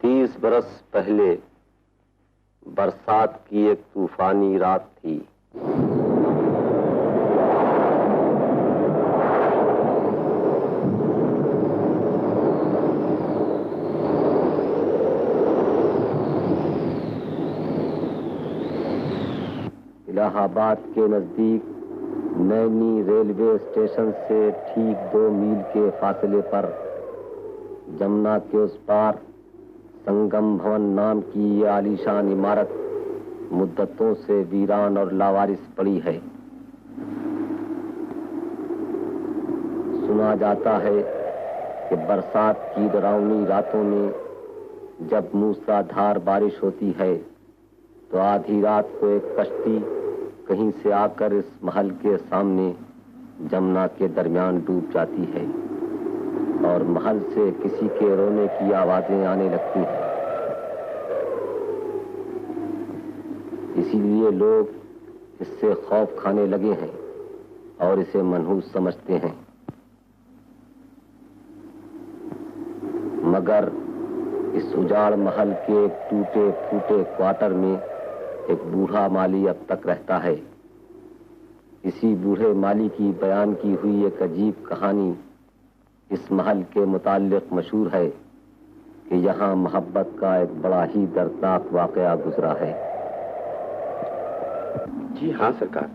30 बरस पहले बरसात की एक तूफानी रात थी। इलाहाबाद के नजदीक नैनी रेलवे स्टेशन से ठीक 2 मील के फासले पर जमुना के उस पार संगम भवन नाम की ये आलीशान इमारत मुद्दतों से वीरान और लावारिस पड़ी है। सुना जाता है कि बरसात की डरावनी रातों में जब मूसलाधार बारिश होती है तो आधी रात को एक कश्ती कहीं से आकर इस महल के सामने जमुना के दरमियान डूब जाती है और महल से किसी के रोने की आवाजें आने लगती हैं। इसीलिए लोग इससे खौफ खाने लगे हैं और इसे मनहूस समझते हैं। मगर इस उजाड़ महल के एक टूटे फूटे क्वार्टर में एक बूढ़ा माली अब तक रहता है। इसी बूढ़े माली की बयान की हुई एक अजीब कहानी इस महल के मुताल्लिक मशहूर है कि यहाँ मोहब्बत का एक बड़ा ही दर्दनाक वाकया गुजरा है। जी हाँ सरकार,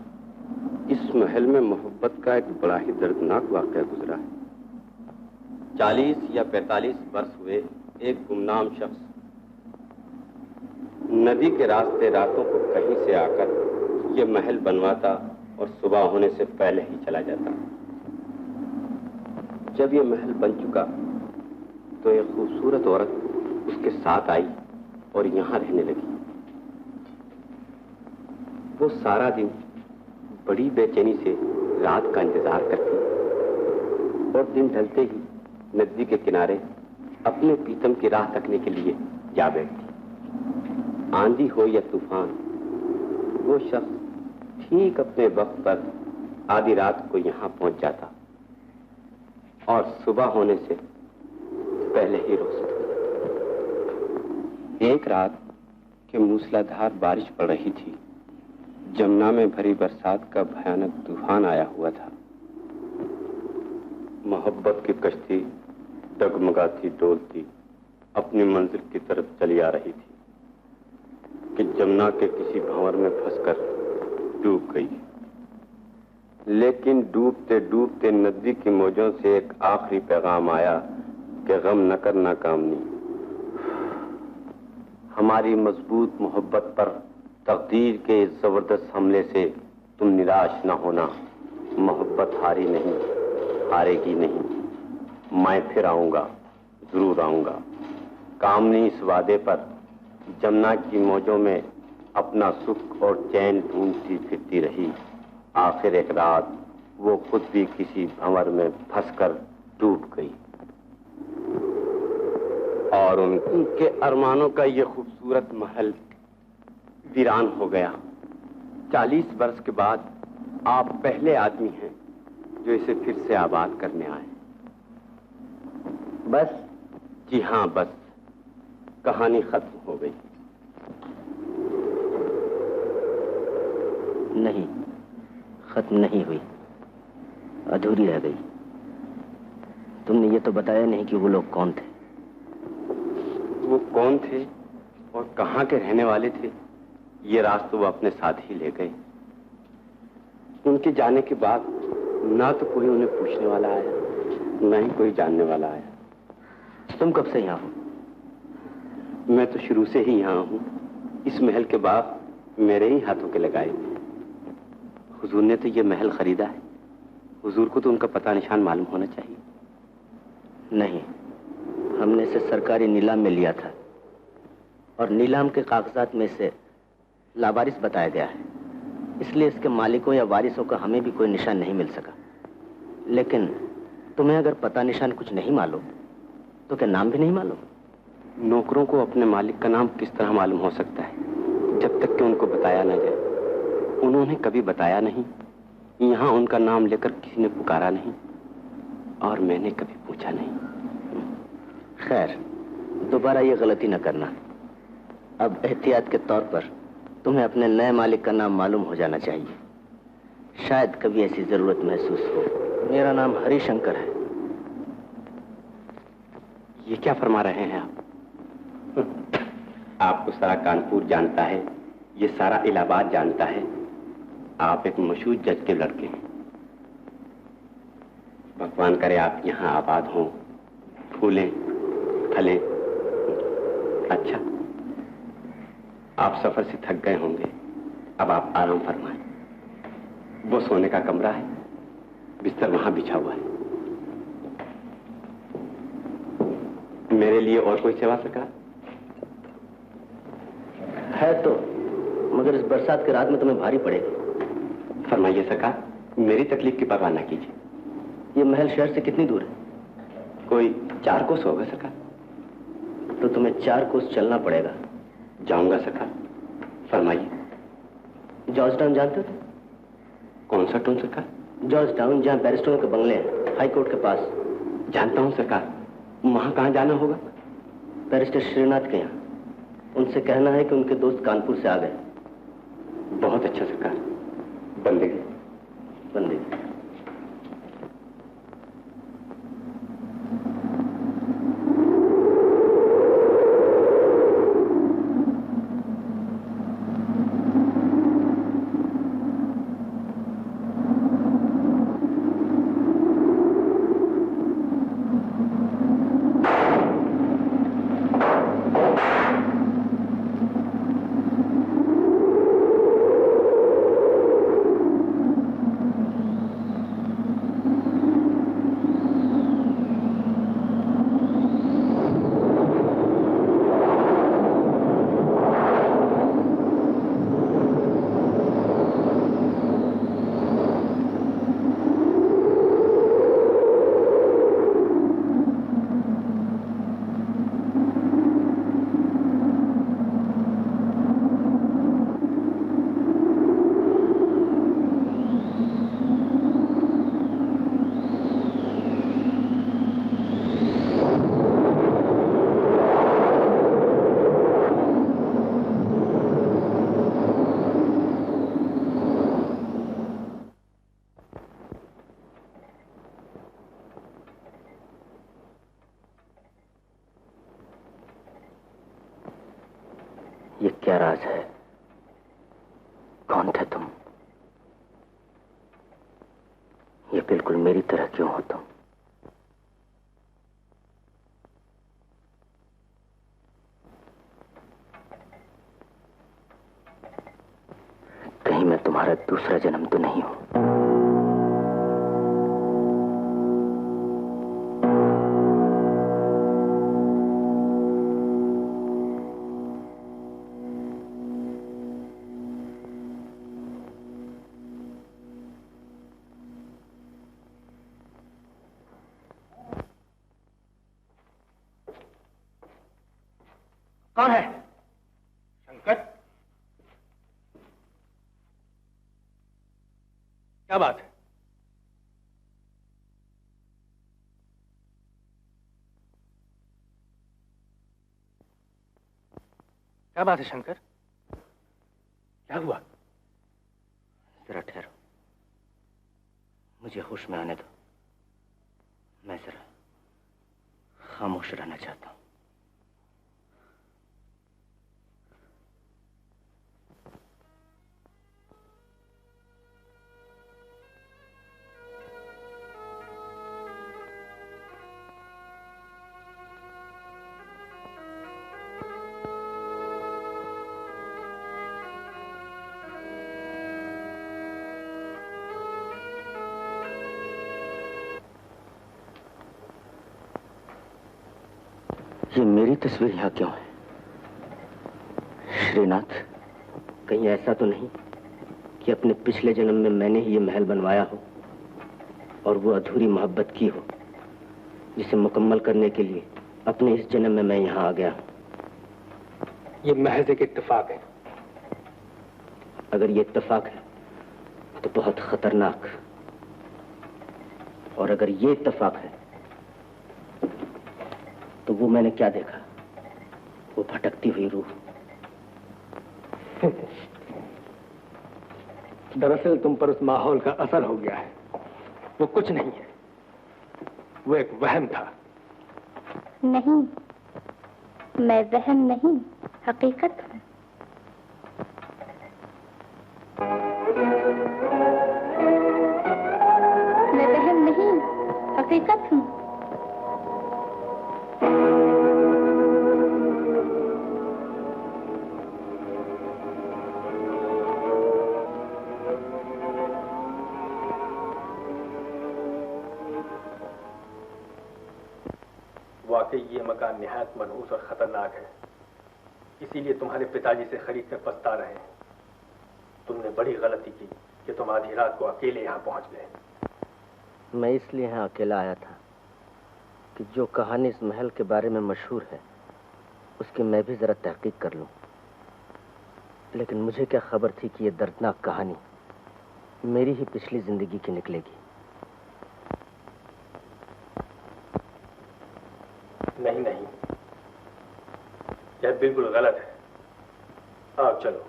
इस महल में मोहब्बत का एक बड़ा ही दर्दनाक वाकया गुजरा है। 40 या 45 वर्ष हुए एक गुमनाम शख्स नदी के रास्ते रातों को कहीं से आकर ये महल बनवाता और सुबह होने से पहले ही चला जाता। जब ये महल बन चुका तो एक खूबसूरत औरत उसके साथ आई और यहाँ रहने लगी। वो सारा दिन बड़ी बेचैनी से रात का इंतजार करती और दिन ढलते ही नदी के किनारे अपने प्रीतम की राह तकने के लिए जा बैठती। आंधी हो या तूफान, वो शख्स ठीक अपने वक्त पर आधी रात को यहाँ पहुंच जाता और सुबह होने से पहले ही रुखसत हो जाता। एक रात के मूसलाधार बारिश पड़ रही थी। जमुना में भरी बरसात का भयानक तूफान आया हुआ था। मोहब्बत की कश्ती डगमगाती डोलती अपनी मंजिल की तरफ चली आ रही थी कि जमुना के किसी भंवर में फंसकर डूब गई। लेकिन डूबते डूबते नदी की मौजों से एक आखिरी पैगाम आया कि गम न करना कामनी, हमारी मजबूत मोहब्बत पर तकदीर के इस जबरदस्त हमले से तुम निराश न होना। मोहब्बत हारी नहीं, हारेगी नहीं। मैं फिर आऊंगा, जरूर आऊंगा। कामनी इस वादे पर जमुना की मौजों में अपना सुख और चैन ढूंढती फिरती रही। आखिर एक रात वो खुद भी किसी भंवर में फंसकर डूब गई और उनके अरमानों का ये खूबसूरत महल वीरान हो गया। 40 वर्ष के बाद आप पहले आदमी हैं जो इसे फिर से आबाद करने आए। बस? जी हाँ, बस। कहानी खत्म हो गई। नहीं, खत्म नहीं हुई, अधूरी रह गई। तुमने ये तो बताया नहीं कि वो लोग कौन थे। वो कौन थे और कहाँ के रहने वाले थे, ये राज तो वो अपने साथ ही ले गए। उनके जाने के बाद ना तो कोई उन्हें पूछने वाला आया, न ही कोई जानने वाला आया। तुम कब से यहाँ हो? मैं तो शुरू से ही यहाँ हूँ। इस महल के बाप मेरे ही हाथों के लगाए थे। हुजूर ने तो ये महल खरीदा है। हुजूर को तो उनका पता निशान मालूम होना चाहिए। नहीं, हमने इसे सरकारी नीलाम में लिया था और नीलाम के कागजात में से लावारिस बताया गया है। इसलिए इसके मालिकों या वारिसों का हमें भी कोई निशान नहीं मिल सका। लेकिन तुम्हें अगर पता निशान कुछ नहीं मालूम तो क्या नाम भी नहीं मालूम? नौकरों को अपने मालिक का नाम किस तरह मालूम हो सकता है जब तक कि उनको बताया ना जाए। उन्होंने कभी बताया नहीं, यहाँ उनका नाम लेकर किसी ने पुकारा नहीं और मैंने कभी पूछा नहीं। खैर, दोबारा ये गलती न करना। अब एहतियात के तौर पर तुम्हें अपने नए मालिक का नाम मालूम हो जाना चाहिए। शायद कभी ऐसी जरूरत महसूस हो। मेरा नाम हरिशंकर है। ये क्या फरमा रहे हैं आप? आपको सारा कानपुर जानता है, ये सारा इलाहाबाद जानता है। आप एक मशहूर जज के लड़के हैं। भगवान करे आप यहाँ आबाद हों, फूलें फलें। अच्छा, आप सफर से थक गए होंगे, अब आप आराम फरमाएं। वो सोने का कमरा है, बिस्तर वहां बिछा हुआ है। मेरे लिए और कोई सेवा सरकार? है तो, मगर इस बरसात की रात में तुम्हें भारी पड़ेगी। फरमाइए सरकार, मेरी तकलीफ की परवाह न कीजिए। ये महल शहर से कितनी दूर है? कोई 4 कोस होगा सरकार। तो तुम्हें 4 कोस चलना पड़ेगा। जाऊंगा सरकार। फरमाइए। जॉर्ज टाउन जानते हो? कौन सा टाउन सरकार? जॉर्ज टाउन, जहाँ बैरिस्टरों के बंगले हैं, हाई कोर्ट के पास। जानता हूँ सरकार। वहां कहाँ जाना होगा? बैरिस्टर श्रीनाथ के यहाँ। उनसे कहना है कि उनके दोस्त कानपुर से आ गए। बहुत अच्छा सरकार। बंदेगी। बंदेगी। ये क्या राज है? कौन थे तुम? ये बिल्कुल मेरी तरह क्यों हो तुम? कहीं मैं तुम्हारा दूसरा जन्म तो नहीं हूं? कौन है? शंकर। क्या बात है? क्या बात है शंकर? क्या हुआ? जरा ठहरो, मुझे होश में आने दो। मैं जरा खामोश रहना चाहता हूं। ये मेरी तस्वीर यहां क्यों है? श्रीनाथ, कहीं ऐसा तो नहीं कि अपने पिछले जन्म में मैंने ही ये महल बनवाया हो और वो अधूरी मोहब्बत की हो जिसे मुकम्मल करने के लिए अपने इस जन्म में मैं यहां आ गया हूं। ये महज एक इत्तेफाक है। अगर ये इत्तेफाक है तो बहुत खतरनाक, और अगर ये इत्तेफाक है तो वो मैंने क्या देखा? वो भटकती हुई रूह। दरअसल तुम पर उस माहौल का असर हो गया है। वो कुछ नहीं है, वो एक वहम था। नहीं, मैं वहम नहीं, हकीकत हूँ। मैं वहम नहीं, हकीकत हूँ। वाकई ये मकान निहायत मनहूस और खतरनाक है, इसीलिए तुम्हारे पिताजी से खरीद कर पछता रहे हैं। तुमने बड़ी गलती की कि तुम आधी रात को अकेले यहाँ पहुंच गए। मैं इसलिए यहाँ अकेला आया था कि जो कहानी इस महल के बारे में मशहूर है उसकी मैं भी जरा तहकीक कर लूं। लेकिन मुझे क्या खबर थी कि ये दर्दनाक कहानी मेरी ही पिछली जिंदगी की निकलेगी। नहीं नहीं, यह बिल्कुल गलत है। आओ चलो।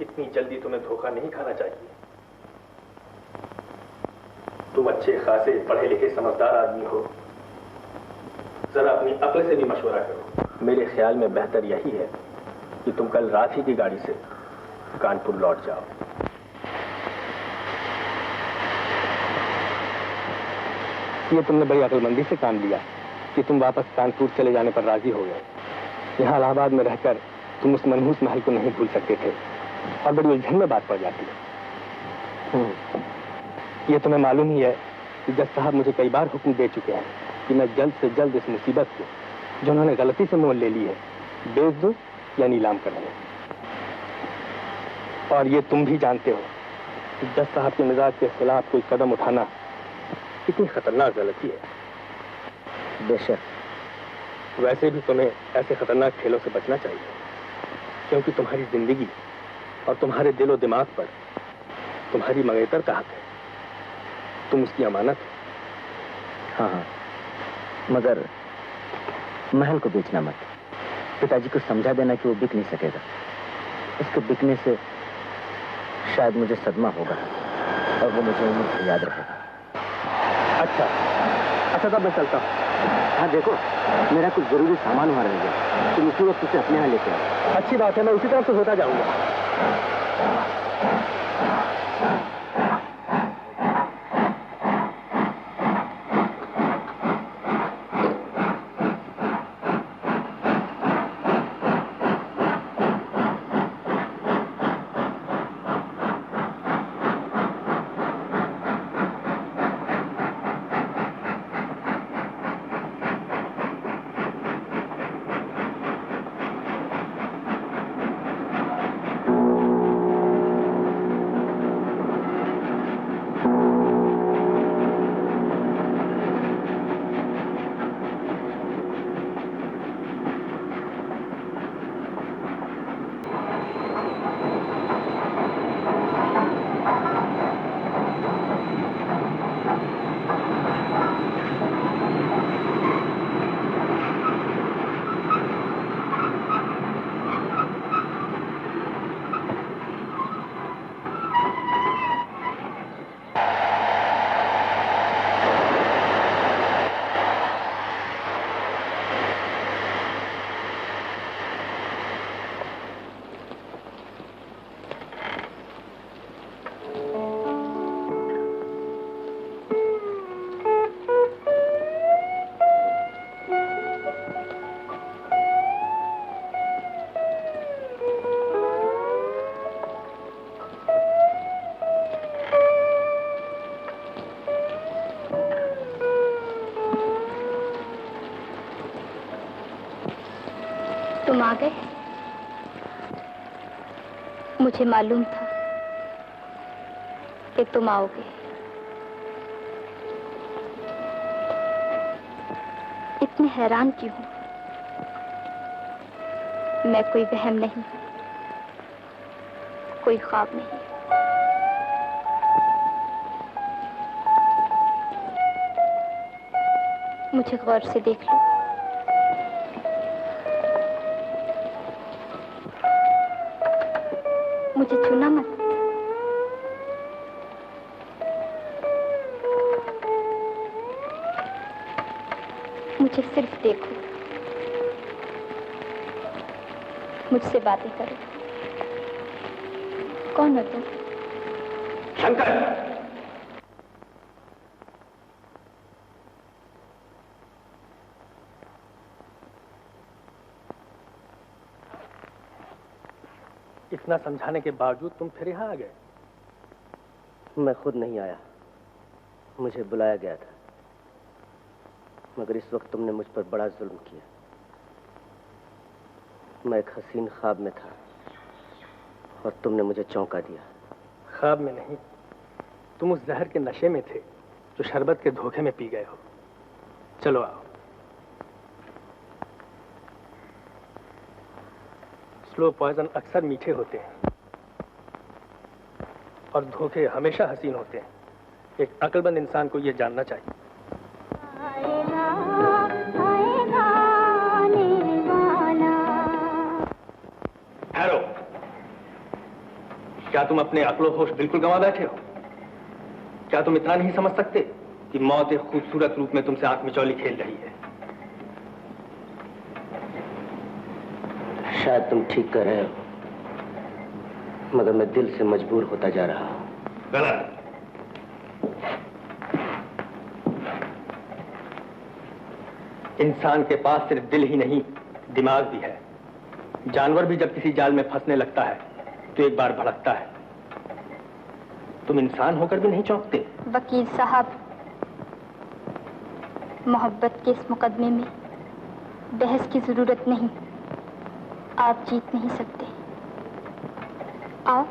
इतनी जल्दी तुम्हें धोखा नहीं खाना चाहिए। तुम अच्छे खासे पढ़े लिखे समझदार आदमी हो, जरा अपनी अक्ल से भी मशवरा करो। मेरे ख्याल में बेहतर यही है कि तुम कल रात ही की गाड़ी से कानपुर लौट जाओ। ये तुमने बड़ी अक्लमंदी से काम लिया कि तुम वापस कानपुर चले जाने पर राजी हो गए। यहाँ इलाहाबाद में रहकर तुम उस मनहूस महल को नहीं भूल सकते थे और बड़ी उलझन में बात पड़ जाती है। ये तुम्हें मालूम ही है कि जज साहब मुझे कई बार हुक्म दे चुके हैं कि मैं जल्द से जल्द इस मुसीबत को, जो उन्होंने गलती से मोल ले ली है, बेच दूं या नीलाम कर दूं। और ये तुम भी जानते हो कि जज साहब के मिजाज के खिलाफ कोई कदम उठाना कितनी खतरनाक गलती है। बेशक। वैसे भी तुम्हें ऐसे खतरनाक खेलों से बचना चाहिए, क्योंकि तुम्हारी जिंदगी और तुम्हारे दिलो दिमाग पर तुम्हारी मंगेतर का हक है। तुम उसकी अमानत हो। हाँ हाँ, मगर महल को बेचना मत। पिताजी को समझा देना कि वो बिक नहीं सकेगा। उसके बिकने से शायद मुझे सदमा होगा और वो मुझे उम्र से याद रहेगा। अच्छा अच्छा, तब मैं चलता हूँ। हाँ देखो, मेरा कुछ जरूरी सामान वहाँ रह गया, तुम उसी वक्त उसे अपने यहाँ लेके आओ। अच्छी बात है, मैं उसी तरफ से होता जाऊंगा। तुम आ गए। मुझे मालूम था कि तुम आओगे। इतने हैरान क्यों हो? मैं कोई वहम नहीं, कोई ख्वाब नहीं। मुझे गौर से देख लो। मुझे छूना मत। मुझे सिर्फ देखो, मुझसे बातें करो। कौन हो तुम? शंकर! इतना समझाने के बावजूद तुम फिर यहाँ आ गए? मैं खुद नहीं आया, मुझे बुलाया गया था। मगर इस वक्त तुमने मुझ पर बड़ा जुल्म किया। मैं एक हसीन ख्वाब में था और तुमने मुझे चौंका दिया। ख्वाब में नहीं, तुम उस जहर के नशे में थे जो शरबत के धोखे में पी गए हो। चलो आओ। स्लो पॉइजन अक्सर मीठे होते हैं और धोखे हमेशा हसीन होते हैं। एक अक्लमंद इंसान को यह जानना चाहिए। ठहरो, क्या तुम अपने अक्ल होश बिल्कुल गंवा बैठे हो? क्या तुम इतना नहीं समझ सकते कि मौत एक खूबसूरत रूप में तुमसे आंख मिचौली खेल रही है? शायद तुम ठीक कह रहे हो, मगर मैं दिल से मजबूर होता जा रहा हूं। गलत। इंसान के पास सिर्फ दिल ही नहीं, दिमाग भी है। जानवर भी जब किसी जाल में फंसने लगता है तो एक बार भड़कता है। तुम इंसान होकर भी नहीं चौंकते? वकील साहब, मोहब्बत के इस मुकदमे में बहस की जरूरत नहीं। आप जीत नहीं सकते। आओ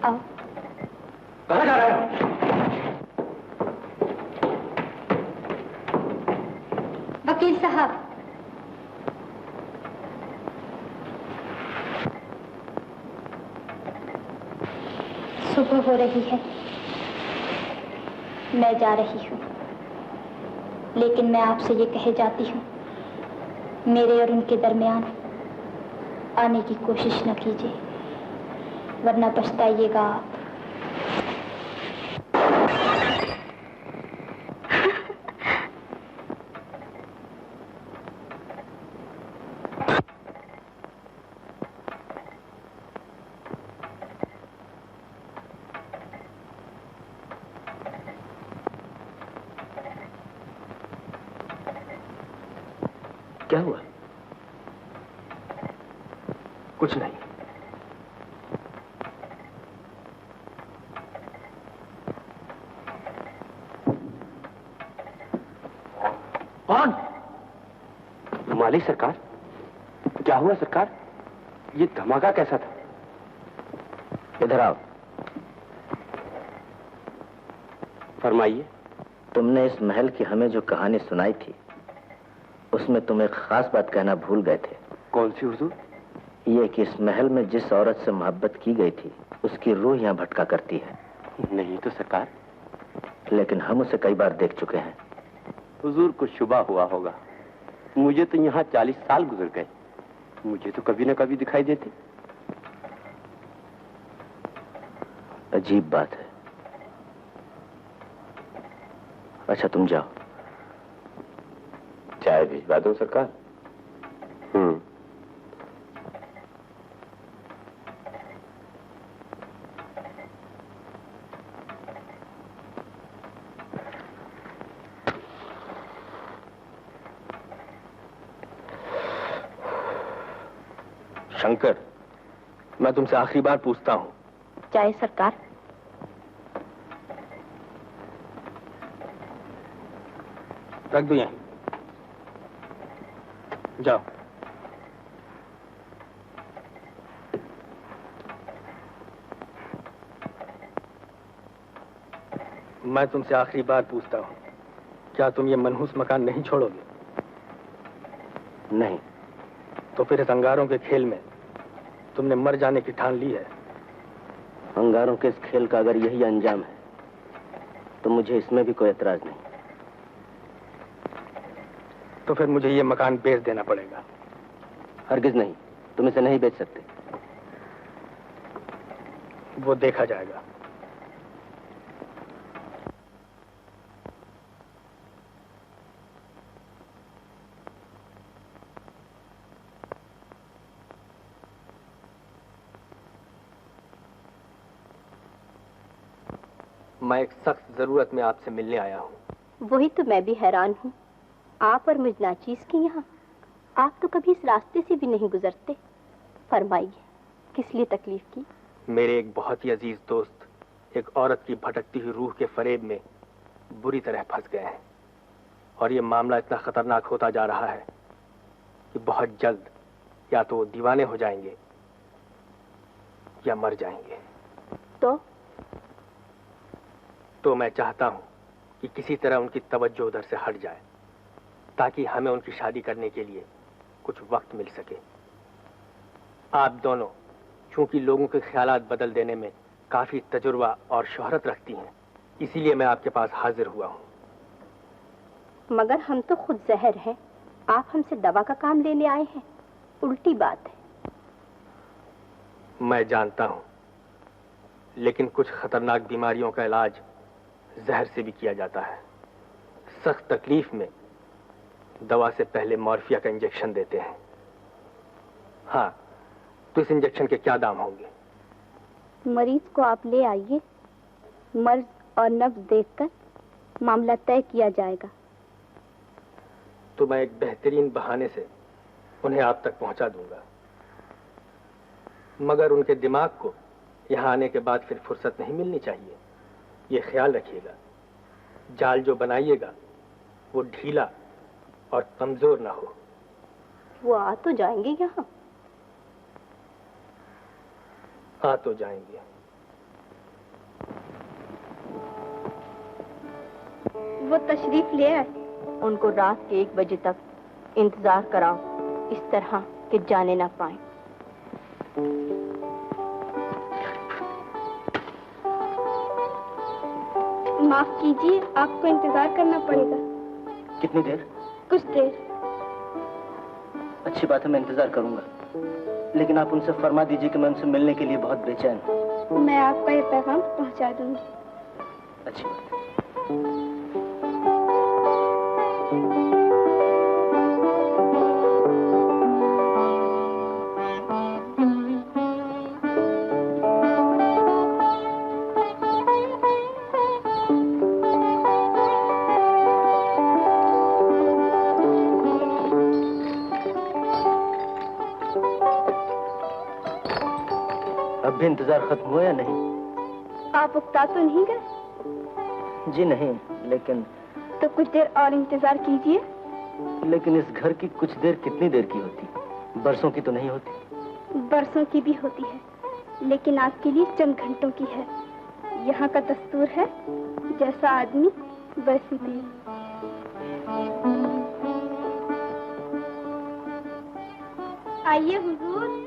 आओ। कहाँ जा रहे हो? वकील साहब, सुबह हो रही है, मैं जा रही हूँ, लेकिन मैं आपसे ये कहे जाती हूँ, मेरे और उनके दरमियान आने की कोशिश न कीजिए, वरना पछताइएगा आप। क्या हुआ? कुछ नहीं। कौन? मालिक सरकार। क्या हुआ सरकार? ये धमाका कैसा था? इधर आओ। फरमाइए। तुमने इस महल की हमें जो कहानी सुनाई थी, उसमें तुम एक खास बात कहना भूल गए थे। कौन सी हुजूर? ये कि इस महल में जिस औरत से मोहब्बत की गई थी, उसकी रूह यहाँ भटका करती है। नहीं तो सरकार। लेकिन हम उसे कई बार देख चुके हैं। हुजूर को शुबा हुआ होगा। मुझे तो यहाँ 40 साल गुजर गए, मुझे तो कभी न कभी दिखाई देती। अजीब बात है। अच्छा तुम जाओ। चाय भिजवा दूं सरकार? शंकर, मैं तुमसे आखिरी बार पूछता हूँ। चाय सरकार। रख दो यहीं। जाओ। मैं तुमसे आखिरी बार पूछता हूँ, क्या तुम ये मनहूस मकान नहीं छोड़ोगे? नहीं। तो फिर इस अंगारों के खेल में तुमने मर जाने की ठान ली है। अंगारों के इस खेल का अगर यही अंजाम है, तो मुझे इसमें भी कोई एतराज नहीं। तो फिर मुझे ये मकान बेच देना पड़ेगा। हरगिज नहीं, तुम इसे नहीं बेच सकते। वो देखा जाएगा। मैं एक सख्त जरूरत में आपसे मिलने आया हूँ। वही तो मैं भी हैरान हूँ, आप और मुझ नाचीज के यहाँ। आप तो कभी इस रास्ते से भी नहीं गुजरते। फरमाइए, किस लिए तकलीफ की? मेरे एक बहुत ही अजीज दोस्त एक औरत की भटकती हुई रूह के फरेब में बुरी तरह फंस गए हैं, और ये मामला इतना खतरनाक होता जा रहा है कि बहुत जल्द या तो वो दीवाने हो जाएंगे या मर जाएंगे। तो मैं चाहता हूं कि किसी तरह उनकी तवज्जो उधर से हट जाए, ताकि हमें उनकी शादी करने के लिए कुछ वक्त मिल सके। आप दोनों चूंकि लोगों के ख्यालात बदल देने में काफी तजुर्बा और शोहरत रखती हैं, इसीलिए मैं आपके पास हाजिर हुआ हूं। मगर हम तो खुद जहर हैं, आप हमसे दवा का काम लेने आए हैं। उल्टी बात है। मैं जानता हूं, लेकिन कुछ खतरनाक बीमारियों का इलाज जहर से भी किया जाता है। सख्त तकलीफ में दवा से पहले मॉर्फिया का इंजेक्शन देते हैं। हाँ, तो इस इंजेक्शन के क्या दाम होंगे? मरीज को आप ले आइए, मर्ज और नब्ज देखकर मामला तय किया जाएगा। तो मैं एक बेहतरीन बहाने से उन्हें आप तक पहुंचा दूंगा, मगर उनके दिमाग को यहां आने के बाद फिर फुर्सत नहीं मिलनी चाहिए। ये ख्याल रखिएगा, जाल जो बनाइएगा वो ढीला और कमजोर ना हो। वो आ तो जाएंगे यहाँ? आ तो जाएंगे। वो तशरीफ ले आए। उनको रात के 1 बजे तक इंतजार कराओ, इस तरह कि जाने ना पाए। माफ कीजिए, आपको इंतजार करना पड़ेगा। कितनी देर? कुछ देर। अच्छी बात है, मैं इंतजार करूंगा, लेकिन आप उनसे फरमा दीजिए कि मैं उनसे मिलने के लिए बहुत बेचैन हूँ। मैं आपका ये पैगाम पहुंचा दूंगी। अच्छी बात है। अब भी इंतजार खत्म हुआ या नहीं? आप उकता तो नहीं गए? जी नहीं, लेकिन तो कुछ देर और इंतजार कीजिए। लेकिन इस घर की कुछ देर कितनी देर की होती? बरसों की तो नहीं होती। बरसों की भी होती है, लेकिन आपके लिए चंद घंटों की है। यहाँ का दस्तूर है, जैसा आदमी वैसी देर। आइए हुजूर।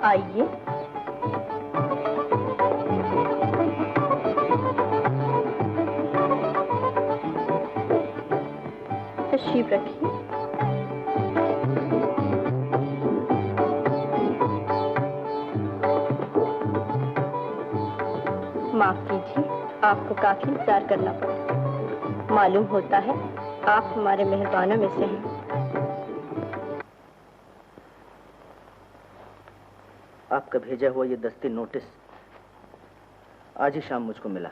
आइए। तशरीफ रखिए। माफ कीजिए, आपको काफी इंतजार करना पड़ा। मालूम होता है आप हमारे मेहरबानों में से हैं। आपका भेजा हुआ ये दस्ती नोटिस आज ही शाम मुझको मिला।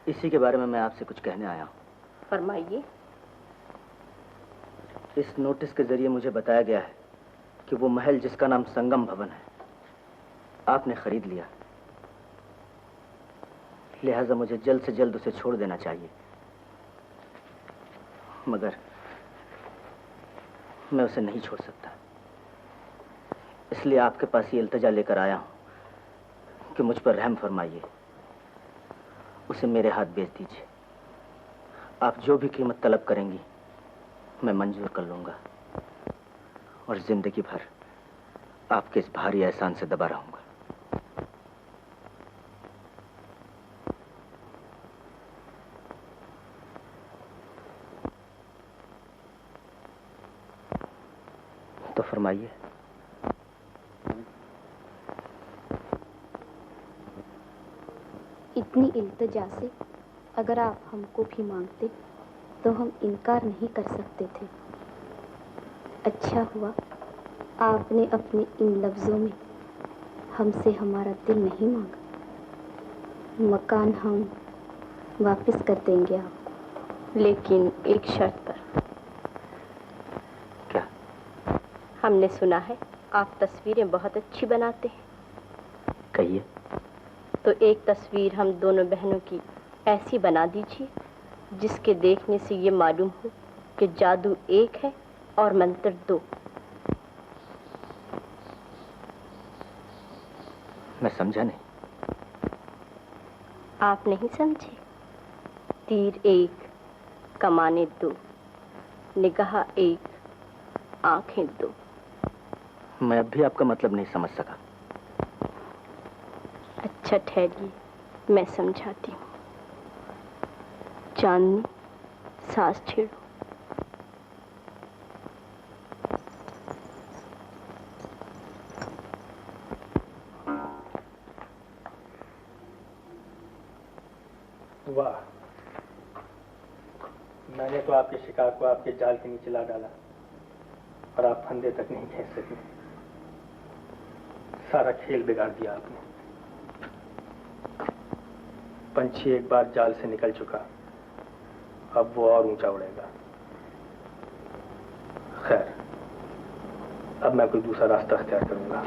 इसी के बारे में मैं आपसे कुछ कहने आया हूँ। फरमाइए। इस नोटिस के जरिए मुझे बताया गया है कि वो महल जिसका नाम संगम भवन है, आपने खरीद लिया। लिहाजा मुझे जल्द से जल्द उसे छोड़ देना चाहिए, मगर मैं उसे नहीं छोड़ सकता। इसलिए आपके पास ये इल्तिजा लेकर आया हूं कि मुझ पर रहम फरमाइए, उसे मेरे हाथ बेच दीजिए। आप जो भी कीमत तलब करेंगी मैं मंजूर कर लूंगा और जिंदगी भर आपके इस भारी एहसान से दबा रहूंगा। तो फरमाइए। इतनी इल्तिजा से अगर आप हमको भी मांगते तो हम इनकार नहीं कर सकते थे। अच्छा हुआ आपने अपने इन लफ्ज़ों में हमसे हमारा दिल नहीं मांगा। मकान हम वापस कर देंगे आपको, लेकिन एक शर्त पर। क्या? हमने सुना है आप तस्वीरें बहुत अच्छी बनाते हैं। कहिए। तो एक तस्वीर हम दोनों बहनों की ऐसी बना दीजिए जिसके देखने से ये मालूम हो कि जादू एक है और मंत्र दो। मैं समझा नहीं। आप नहीं समझे? तीर एक, कमाने दो, निगाह एक, आंखें दो। मैं अब भी आपका मतलब नहीं समझ सका। अच्छा ठहरिए, मैं समझाती हूँ। चांदनी, सांस छेड़ो। वाह, मैंने तो आपके शिकार को आपके जाल के नीचे ला डाला और आप फंदे तक नहीं खींच सके। सारा खेल बिगाड़ दिया आपने। पंछी एक बार जाल से निकल चुका, अब वो और ऊंचा उड़ेगा। खैर, अब मैं कोई दूसरा रास्ता अख्तियार करूंगा।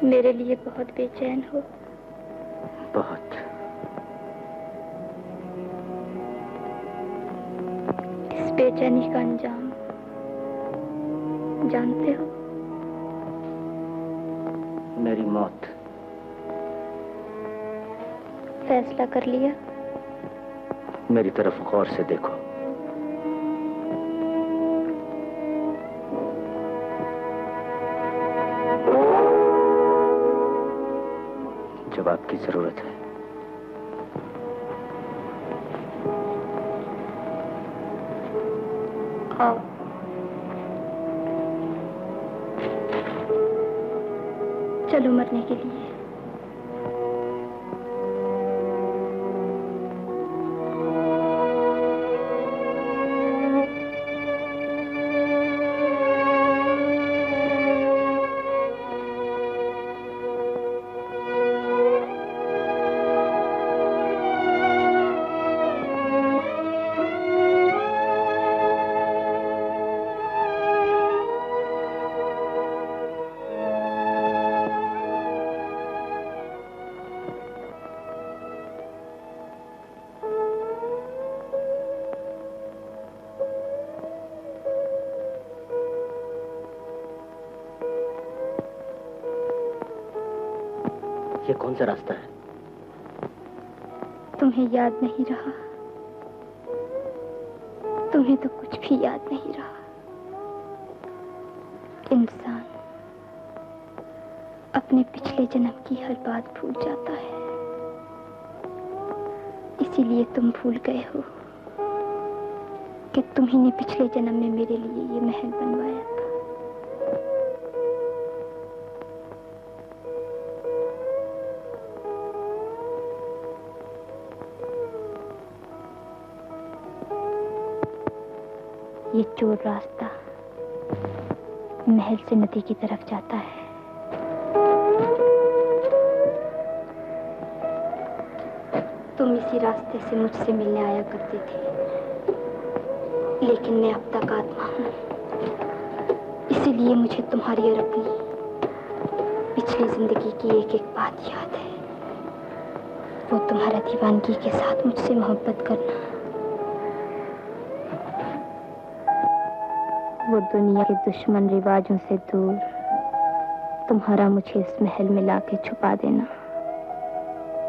मेरे लिए बहुत बेचैन हो? बहुत। इस बेचैनी का अंजाम जानते हो? मेरी मौत। फैसला कर लिया? मेरी तरफ गौर से देखो। जब आपकी जरूरत है आओ। चलो मरने के लिए। ये कौन सा रास्ता है? तुम्हें याद नहीं रहा? तुम्हें तो कुछ भी याद नहीं रहा। इंसान अपने पिछले जन्म की हर बात भूल जाता है। इसीलिए तुम भूल गए हो कि तुम्ही ने पिछले जन्म में मेरे लिए ये महल बनवाया था। ये चोर रास्ता महल से नदी की तरफ जाता है। तुम इसी रास्ते से मुझसे मिलने आया करते थे, लेकिन मैं अब तक आत्मा हूँ, इसीलिए मुझे तुम्हारी और अपनी पिछली जिंदगी की एक एक बात याद है। वो तुम्हारा दीवानगी के साथ मुझसे मोहब्बत करना, वो दुनिया के दुश्मन रिवाजों से दूर तुम्हारा मुझे इस महल में लाके छुपा देना,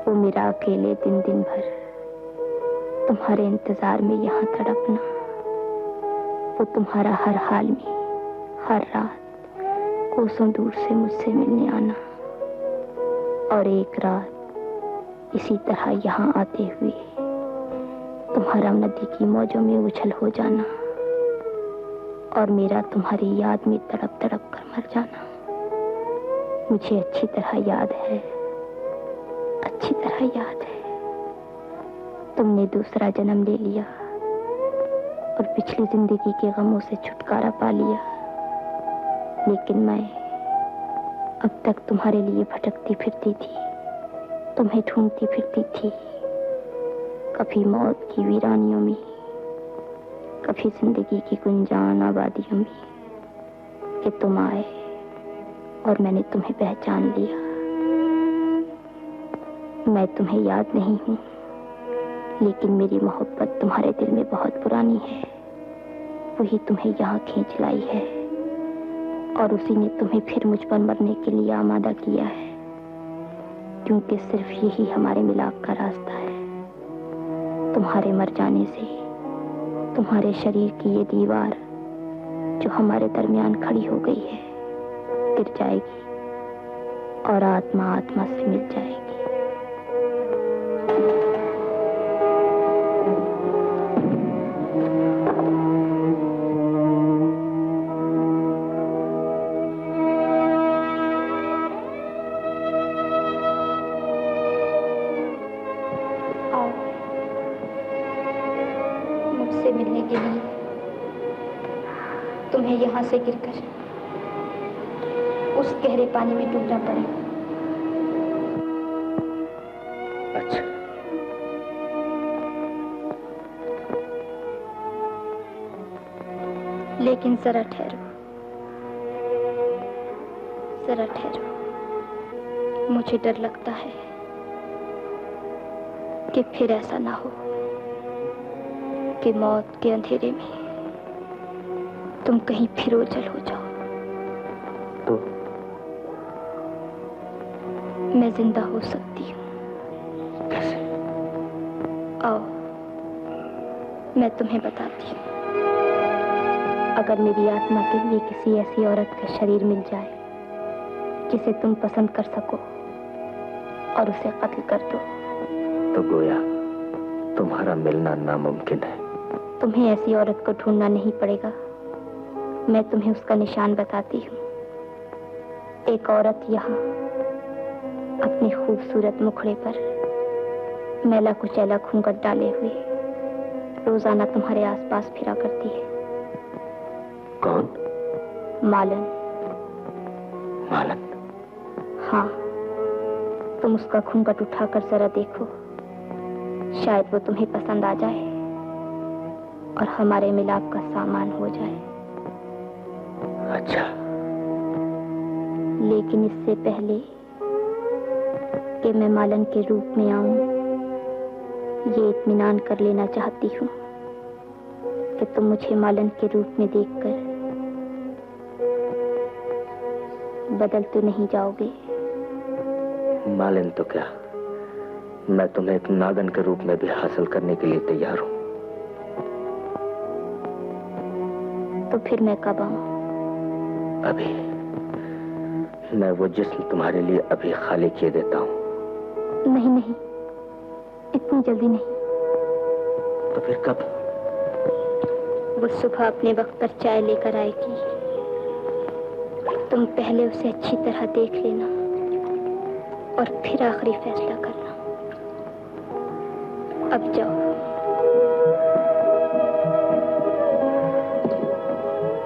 वो मेरा अकेले दिन दिन भर तुम्हारे इंतजार में यहाँ तड़पना, वो तुम्हारा हर हाल में हर रात कोसों दूर से मुझसे मिलने आना, और एक रात इसी तरह यहाँ आते हुए तुम्हारा नदी की मौजों में उछल हो जाना, और मेरा तुम्हारी याद में तड़प तड़प कर मर जाना। मुझे अच्छी तरह याद है, अच्छी तरह याद है। तुमने दूसरा जन्म ले लिया और पिछली जिंदगी के गमों से छुटकारा पा लिया, लेकिन मैं अब तक तुम्हारे लिए भटकती फिरती थी, तुम्हें ढूंढती फिरती थी, कभी मौत की वीरानियों में, कभी जिंदगी की गुंजान आबादियों में, कि तुम आए और मैंने तुम्हें पहचान लिया। मैं तुम्हें याद नहीं हूँ, लेकिन मेरी मोहब्बत तुम्हारे दिल में बहुत पुरानी है। वही तुम्हें यहाँ खींच लाई है, और उसी ने तुम्हें फिर मुझ पर मरने के लिए आमादा किया है, क्योंकि सिर्फ यही हमारे मिलाप का रास्ता है। तुम्हारे मर जाने से तुम्हारे शरीर की ये दीवार जो हमारे दरमियान खड़ी हो गई है गिर जाएगी, और आत्मा आत्मा से मिल जाएगी। मुझसे मिलने के लिए तुम्हें यहाँ से गिरकर उस गहरे पानी में डूबना पड़ेगा। अच्छा, लेकिन जरा ठहरो, जरा ठहरो। मुझे डर लगता है कि फिर ऐसा ना हो कि मौत के अंधेरे में तुम कहीं फिर ओझल हो जाओ। तो मैं जिंदा हो सकती हूँ। कैसे? आओ, मैं तुम्हें बताती हूँ। अगर मेरी आत्मा के लिए किसी ऐसी औरत का शरीर मिल जाए जिसे तुम पसंद कर सको और उसे कत्ल कर दो, तो गोया तुम्हारा मिलना नामुमकिन है। तुम्हें ऐसी औरत को ढूंढना नहीं पड़ेगा, मैं तुम्हें उसका निशान बताती हूँ। एक औरत यहाँ अपने खूबसूरत मुखड़े पर मैला कुचैला घूंघट डाले हुए रोजाना तुम्हारे आसपास फिरा करती है। कौन? मालन। मालन? हाँ, तुम उसका घूंघट उठाकर जरा देखो, शायद वो तुम्हें पसंद आ जाए और हमारे मिलाप का सामान हो जाए। अच्छा। लेकिन इससे पहले कि मैं मालन के रूप में आऊं, ये इत्मीनान कर लेना चाहती हूँ कि तुम मुझे मालन के रूप में देखकर बदल तो नहीं जाओगे। मालन तो क्या, मैं तुम्हें एक नागन के रूप में भी हासिल करने के लिए तैयार हूं। तो फिर मैं कब आऊं? अभी। मैं वो जिस्म तुम्हारे लिए अभी खाली किए देता हूं। नहीं नहीं, इतनी जल्दी नहीं। तो फिर कब? वो सुबह अपने वक्त पर चाय लेकर आएगी, तुम पहले उसे अच्छी तरह देख लेना और फिर आखिरी फैसला करना। अब जाओ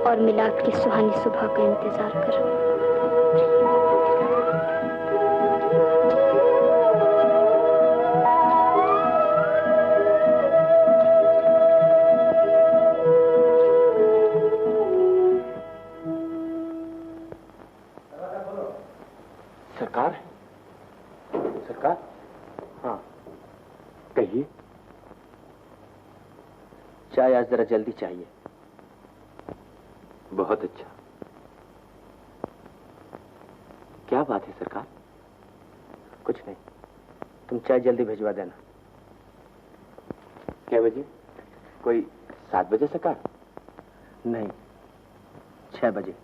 और मिलाप की सुहानी सुबह का इंतजार करो। सरकार? सरकार? हाँ, कहिए। चाय आज जरा जल्दी चाहिए। बहुत अच्छा। क्या बात है सरकार? कुछ नहीं, तुम चाय जल्दी भिजवा देना। क्या बजे? कोई 7 बजे सरकार? नहीं, 6 बजे।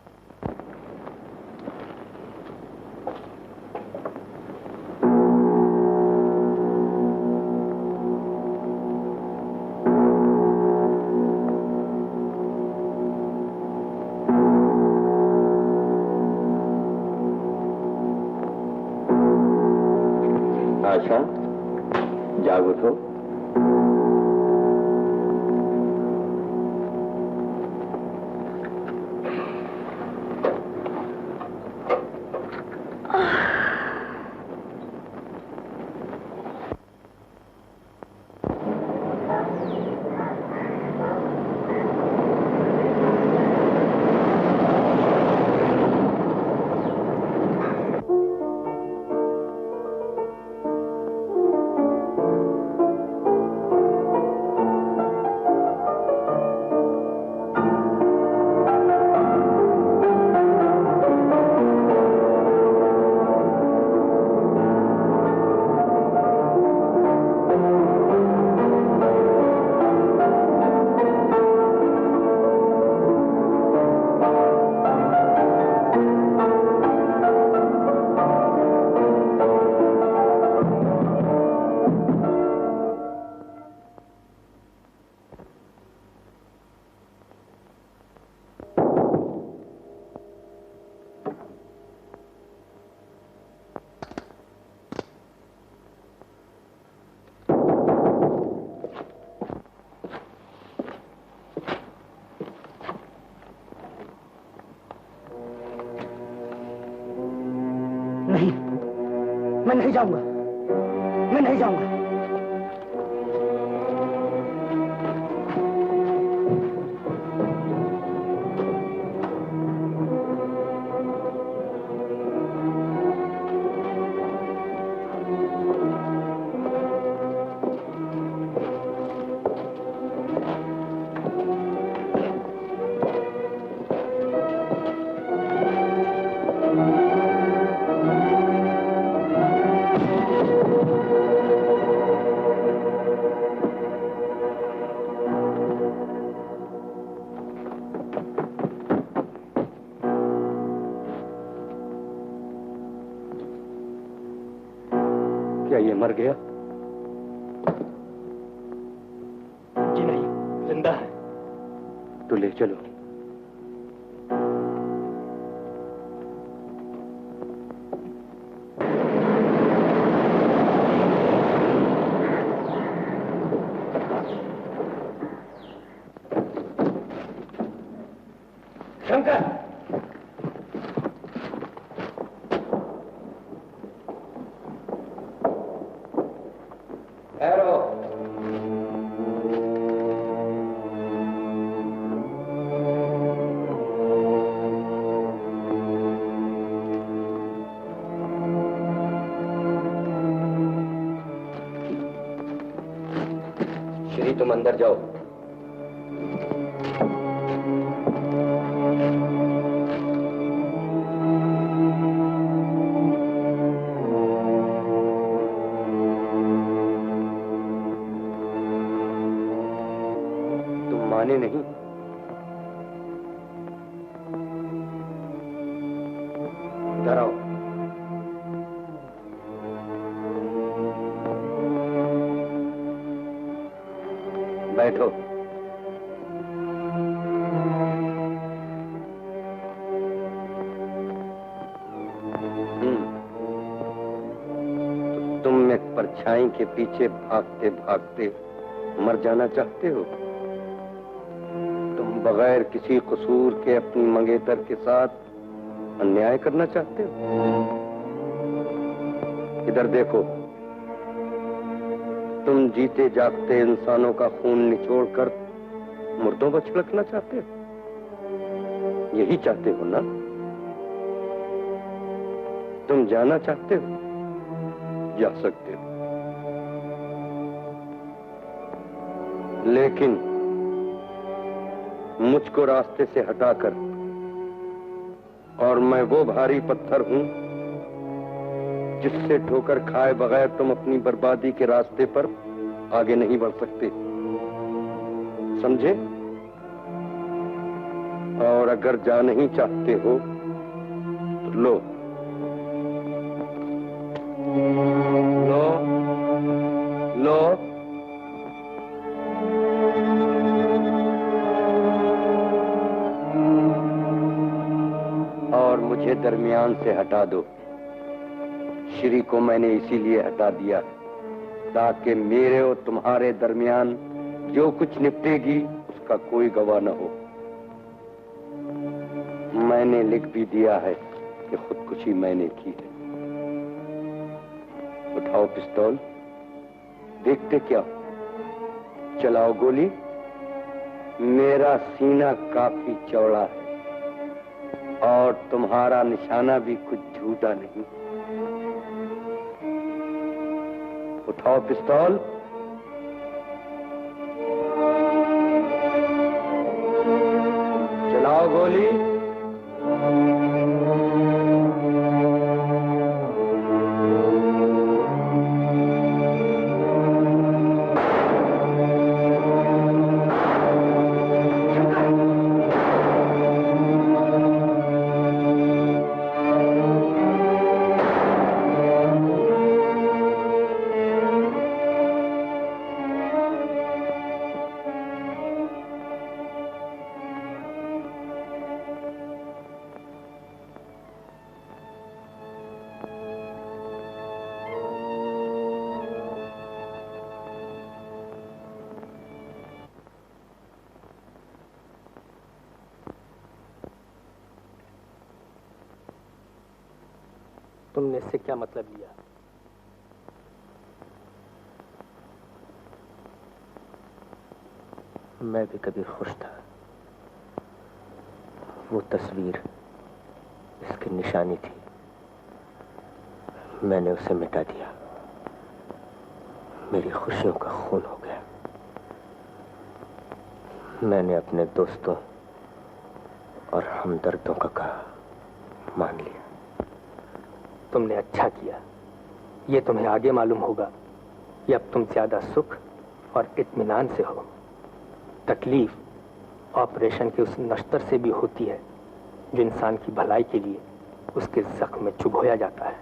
आशा, जाग उठो। नहीं, मैं नहीं जाऊंगा, मैं नहीं जाऊंगा। क्या ये मर गया? जी नहीं, जिंदा है। तो ले चलो। शंकर, श्री तुम अंदर जाओ। तुम माने नहीं? इधर आओ। बैठो। तो तुम एक परछाई के पीछे भागते भागते मर जाना चाहते हो? तुम बगैर किसी कसूर के अपनी मंगेतर के साथ अन्याय करना चाहते हो? इधर देखो। तुम जीते जागते इंसानों का खून निचोड़कर मुर्दों पर छिड़कना चाहते हो? यही चाहते हो ना? तुम जाना चाहते हो? जा सकते हो, लेकिन मुझको रास्ते से हटाकर, और मैं वो भारी पत्थर हूं जिससे ठोकर खाए बगैर तुम अपनी बर्बादी के रास्ते पर आगे नहीं बढ़ सकते, समझे? और अगर जा नहीं चाहते हो तो लो लो लो। और मुझे दरमियान से हटा दो। श्री को मैंने इसीलिए हटा दिया ताकि मेरे और तुम्हारे दरमियान जो कुछ निपटेगी उसका कोई गवाह न हो। मैंने लिख भी दिया है कि खुदकुशी मैंने की है। उठाओ पिस्तौल। देखते क्या? चलाओ गोली। मेरा सीना काफी चौड़ा है और तुम्हारा निशाना भी कुछ झूठा नहीं। उठाओ पिस्तौल। चलाओ गोली। तुमने इससे क्या मतलब लिया? मैं भी कभी खुश था। वो तस्वीर इसकी निशानी थी, मैंने उसे मिटा दिया। मेरी खुशियों का खून हो गया। मैंने अपने दोस्तों और हमदर्दों का कहा मान लिया। तुमने अच्छा किया। ये तुम्हें आगे मालूम होगा कि अब तुम ज्यादा सुख और इत्मीनान से हो। तकलीफ ऑपरेशन के उस नश्तर से भी होती है जो इंसान की भलाई के लिए उसके जख्म में चुभोया जाता है।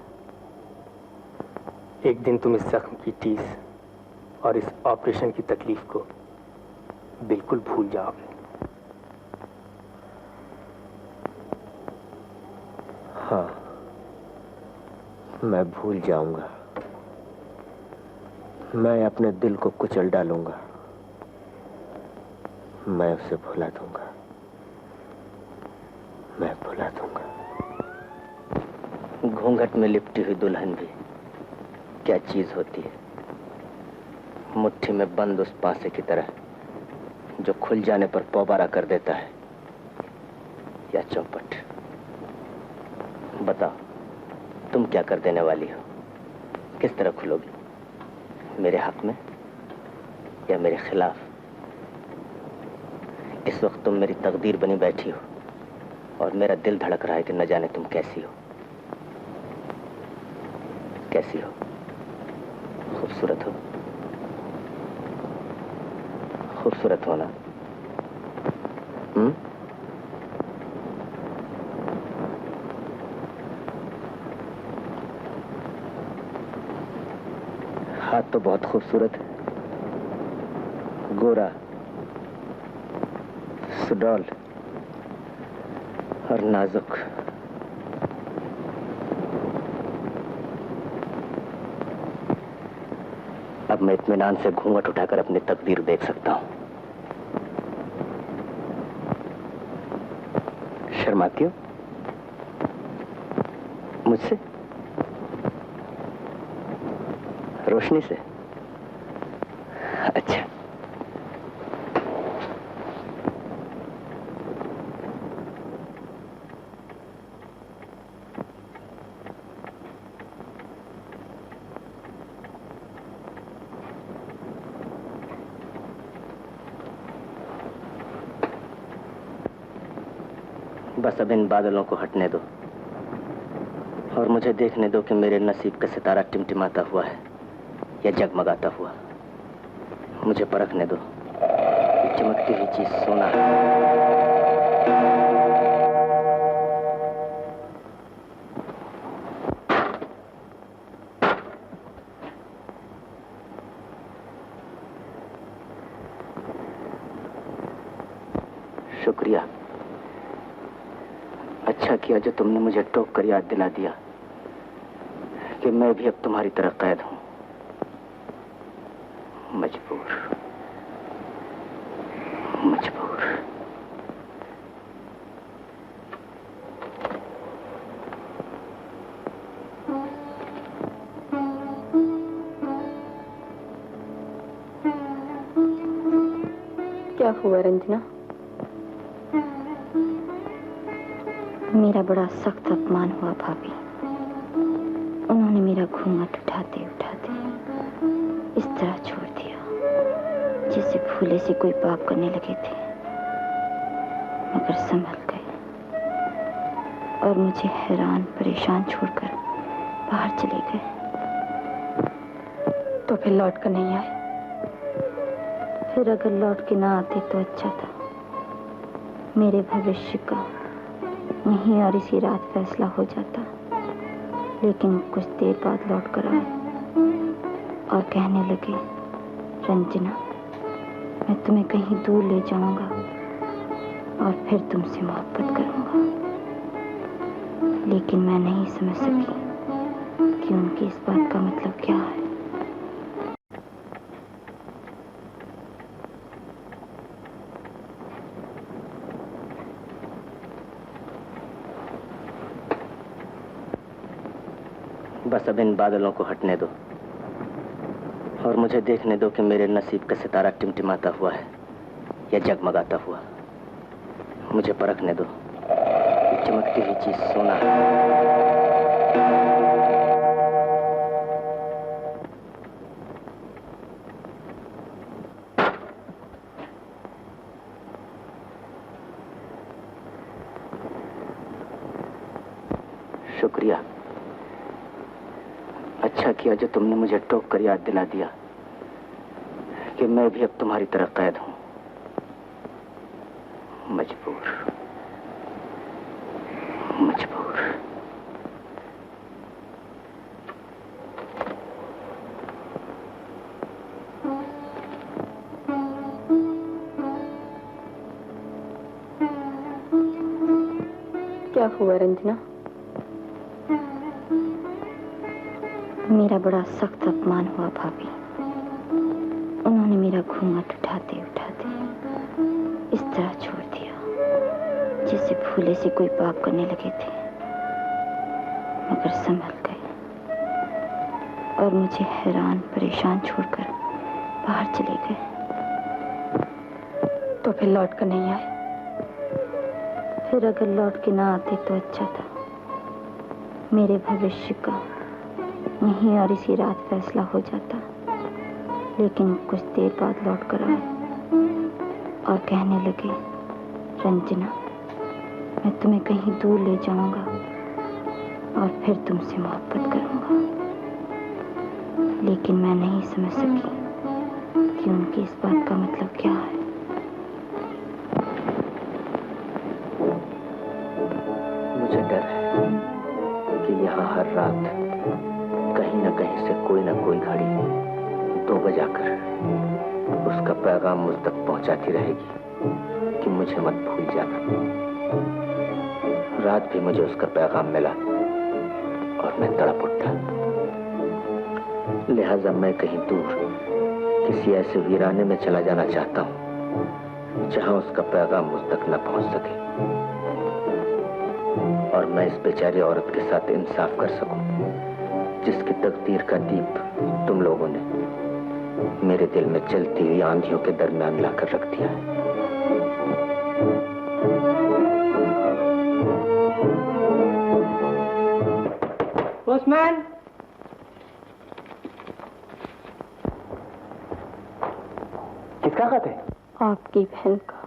एक दिन तुम इस जख्म की टीस और इस ऑपरेशन की तकलीफ को बिल्कुल भूल जाओगे। हाँ, मैं भूल जाऊंगा। मैं अपने दिल को कुचल डालूंगा। मैं उसे भुला दूंगा। मैं भुला दूंगा। घूंघट में लिपटी हुई दुल्हन भी क्या चीज होती है, मुट्ठी में बंद उस पासे की तरह जो खुल जाने पर पौबारा कर देता है, या चौपट। बताओ, तुम क्या कर देने वाली हो? किस तरह खुलोगी? मेरे हक में या मेरे खिलाफ? इस वक्त तुम मेरी तकदीर बनी बैठी हो और मेरा दिल धड़क रहा है कि न जाने तुम कैसी हो। कैसी हो? खूबसूरत हो? खूबसूरत हो ना? हाथ तो बहुत खूबसूरत है, गोरा, सुडौल और नाजुक। अब मैं इत्मीनान से घूंघट उठाकर अपनी तकदीर देख सकता हूं। शर्माती हो मुझसे? रोशनी से? अच्छा, बस अब इन बादलों को हटने दो और मुझे देखने दो कि मेरे नसीब का सितारा टिमटिमाता हुआ है या जगमगाता हुआ। मुझे परखने दो, ये चमकती हुई चीज सोना है। शुक्रिया, अच्छा किया जो तुमने मुझे टोक कर याद दिला दिया कि मैं भी अब तुम्हारी तरह कैद हूं। मजबूर। क्या हुआ रंजना? मेरा बड़ा सख्त अपमान हुआ भाभी। उन्होंने मेरा घूंघट उठाते उठाते इस तरह छोड़ दिया जैसे फूले से कोई पाप करने लगे थे, मगर संभल गए और मुझे हैरान परेशान छोड़कर बाहर चले गए। तो फिर लौट कर नहीं आए? फिर अगर लौट के ना आते तो अच्छा था। मेरे भविष्य का यहीं और इसी रात फैसला हो जाता। लेकिन कुछ देर बाद लौट कर आए और कहने लगे, रंजना, मैं तुम्हें कहीं दूर ले जाऊंगा और फिर तुमसे मोहब्बत करूंगा। लेकिन मैं नहीं समझ सकी कि उनकी इस बात का मतलब क्या है। बस अब इन बादलों को हटने दो और मुझे देखने दो कि मेरे नसीब का सितारा टिमटिमाता हुआ है या जगमगाता हुआ। मुझे परखने दो, ये चमकती हुई चीज सोना है। शुक्रिया, अच्छा किया जो तुमने मुझे टोक कर याद दिला दिया कि मैं भी अब तुम्हारी तरह कैद हूं। मजबूर। क्या हुआ रंजना? मेरा बड़ा सख्त अपमान हुआ भाभी। उन्होंने मेरा घूंघट उठाते उठाते इस तरह छोड़ दिया जैसे भूले से कोई पाप करने लगे थे, मगर संभल गए और मुझे हैरान परेशान छोड़कर बाहर चले गए। तो फिर लौट कर नहीं आए? फिर अगर लौट के ना आते तो अच्छा था। मेरे भविष्य का यहीं और इसी रात फैसला हो जाता। लेकिन कुछ देर बाद लौट कर आए और कहने लगे, रंजना, मैं तुम्हें कहीं दूर ले जाऊंगा और फिर तुमसे मोहब्बत करूंगा। लेकिन मैं नहीं समझ सकी कि उनकी इस बात का मतलब क्या है। मुझे डर है कि यहाँ हर रात कहीं न कहीं से कोई न कोई घड़ी 2 बजाकर उसका पैगाम मुझ तक पहुंचाती रहेगी कि मुझे मत भूल जाना। रात भी मुझे उसका पैगाम मिला और मैं तड़प उठा। लिहाजा मैं कहीं दूर किसी ऐसे वीराने में चला जाना चाहता हूं जहां उसका पैगाम मुझ तक न पहुंच सके और मैं इस बेचारी औरत के साथ इंसाफ कर सकूं जिसकी तकदीर का दीप तुम लोगों ने मेरे दिल में चलती हुई आंधियों के दरमियान लाकर रख दिया है। पोस्टमैन, किसका खत है? आपकी बहन का।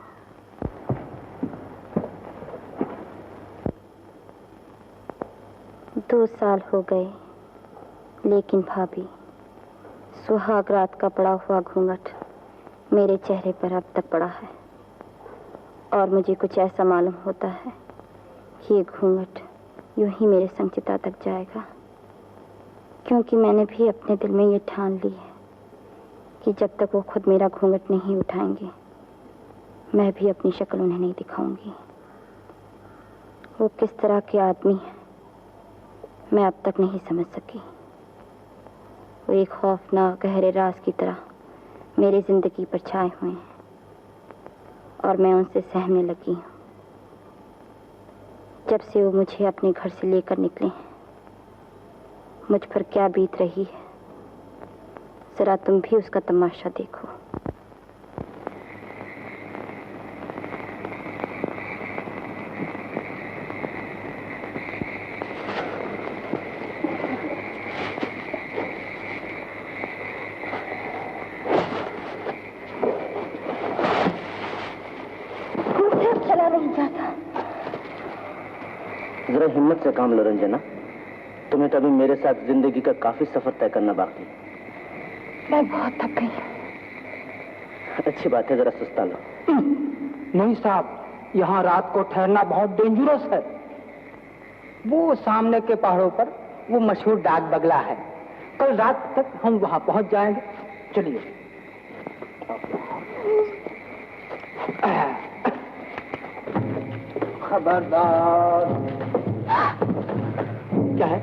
दो साल हो गए, लेकिन भाभी, सुहाग रात का पड़ा हुआ घूंघट मेरे चेहरे पर अब तक पड़ा है और मुझे कुछ ऐसा मालूम होता है कि ये घूंघट यूं ही मेरे संग चिता तक जाएगा, क्योंकि मैंने भी अपने दिल में ये ठान ली है कि जब तक वो खुद मेरा घूंघट नहीं उठाएंगे मैं भी अपनी शक्ल उन्हें नहीं दिखाऊंगी। वो किस तरह के आदमी हैं मैं अब तक नहीं समझ सकी। वो एक खौफनाक गहरे राज की तरह मेरी जिंदगी पर छाए हुए हैं और मैं उनसे सहमने लगी हूँ। जब से वो मुझे अपने घर से लेकर निकले हैं मुझ पर क्या बीत रही है, जरा तुम भी उसका तमाशा देखो। जरा हिम्मत से काम लो रंजना, तुम्हें तो अभी मेरे साथ जिंदगी का काफी सफर तय करना बाकी है। मैं बहुत थक गई हूँ। अच्छी बात है, जरा सुस्ता लो। नहीं साहब, यहाँ रात को ठहरना बहुत डेंजरस है। वो सामने के पहाड़ों पर वो मशहूर डाक बंगला है। कल रात तक हम वहां पहुंच जाएंगे। चलिए। खबरदार। क्या है?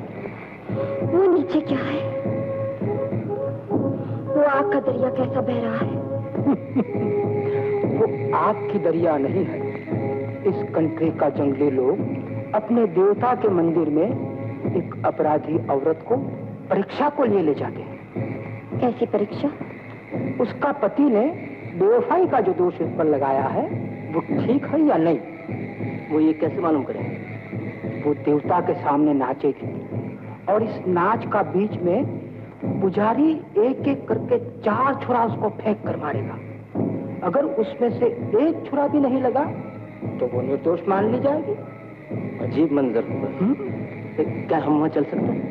वो नीचे क्या है? वो आग का दरिया कैसा बह रहा है? वो आग की दरिया नहीं है। इस कंट्री का जंगली लोग अपने देवता के मंदिर में एक अपराधी औरत को परीक्षा को लिए ले जाते हैं। कैसी परीक्षा? उसका पति ने बेवफाई का जो दोष इस पर लगाया है वो ठीक है या नहीं, वो ये कैसे मालूम करेंगे? वो देवता के सामने नाचेगी और इस नाच का बीच में पुजारी एक एक करके 4 छुरा उसको फेंक कर मारेगा। अगर उसमें से एक छुरा भी नहीं लगा तो वो निर्दोष मान ली जाएगी। अजीब मंजर हुआ। क्या हम वहां चल सकते हैं?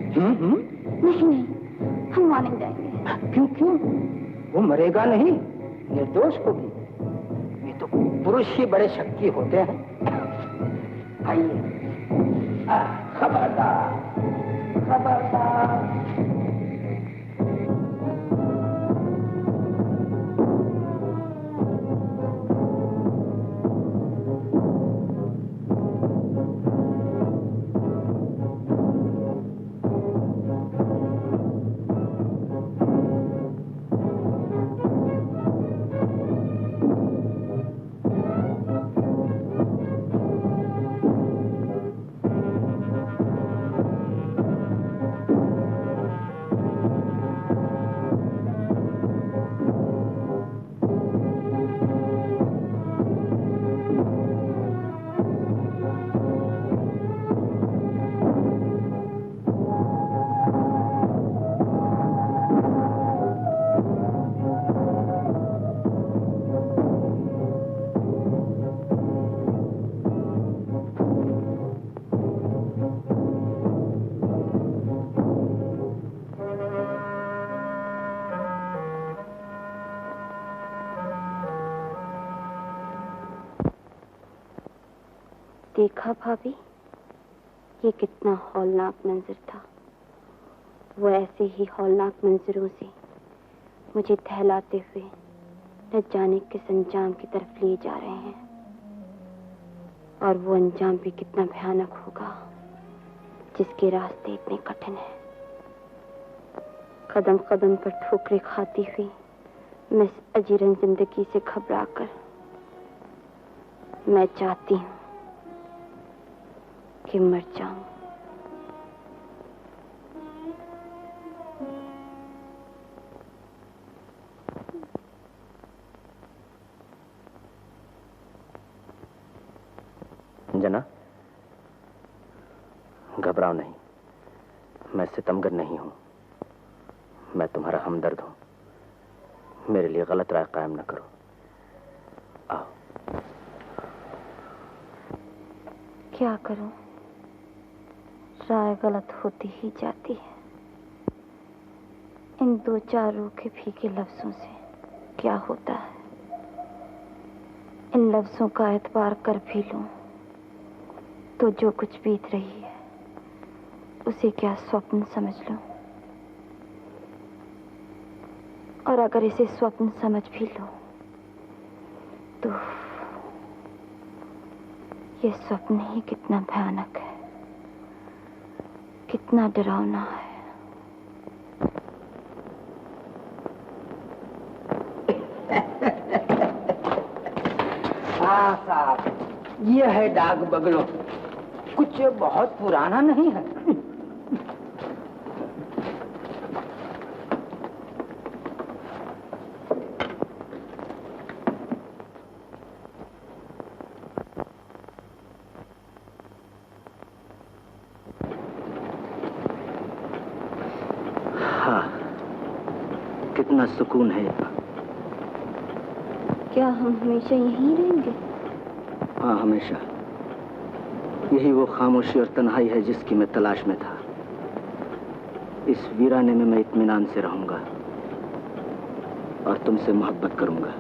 नहीं नहीं, हम वहां नहीं जाएंगे। क्यों क्यों? वो मरेगा नहीं, निर्दोष होगी। ये तो पुरुष ही बड़े शक्ति होते हैं। आइए। खबरदार, खबरदार। देखा भाभी, ये कितना हौलनाक मंजर था। वो ऐसे ही हौलनाक मंजरों से मुझे टहलाते हुए न जाने किस अंजाम की तरफ ले जा रहे हैं, और वो अंजाम भी कितना भयानक होगा जिसके रास्ते इतने कठिन हैं। कदम कदम पर ठोकरें खाती हुई मैं इस अजीरन जिंदगी से घबराकर मैं चाहती हूं कि मर जाऊं। जना, घबराओ नहीं। मैं सितमगर नहीं हूं, मैं तुम्हारा हमदर्द हूं। मेरे लिए गलत राय कायम न करो। आओ। क्या करूं, राय गलत होती ही जाती है। इन दो चार रूखे फीके लफ्जों से क्या होता है? इन लफ्जों का एतबार कर भी लूं तो जो कुछ बीत रही है उसे क्या स्वप्न समझ लूं, और अगर इसे स्वप्न समझ भी लो तो ये स्वप्न ही कितना भयानक है, कितना डरावना है। हाँ साहब, ये है डाक बगलो। कुछ बहुत पुराना नहीं है। हाँ, कितना सुकून है। क्या हम हमेशा यहीं रहेंगे? हाँ, हमेशा। यही वो खामोशी और तन्हाई है जिसकी मैं तलाश में था। इस वीराने में मैं इत्मीनान से रहूंगा और तुमसे मोहब्बत करूंगा।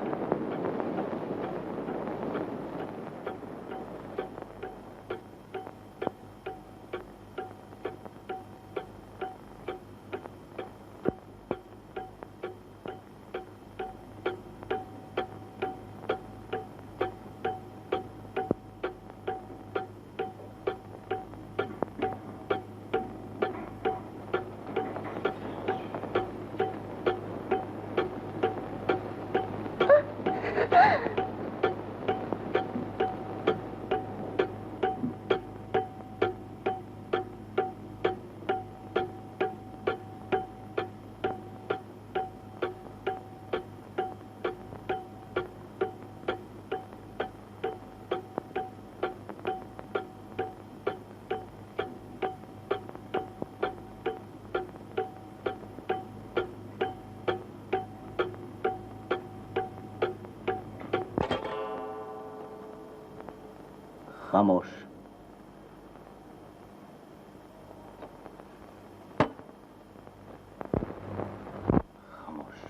खामोश। खामोश।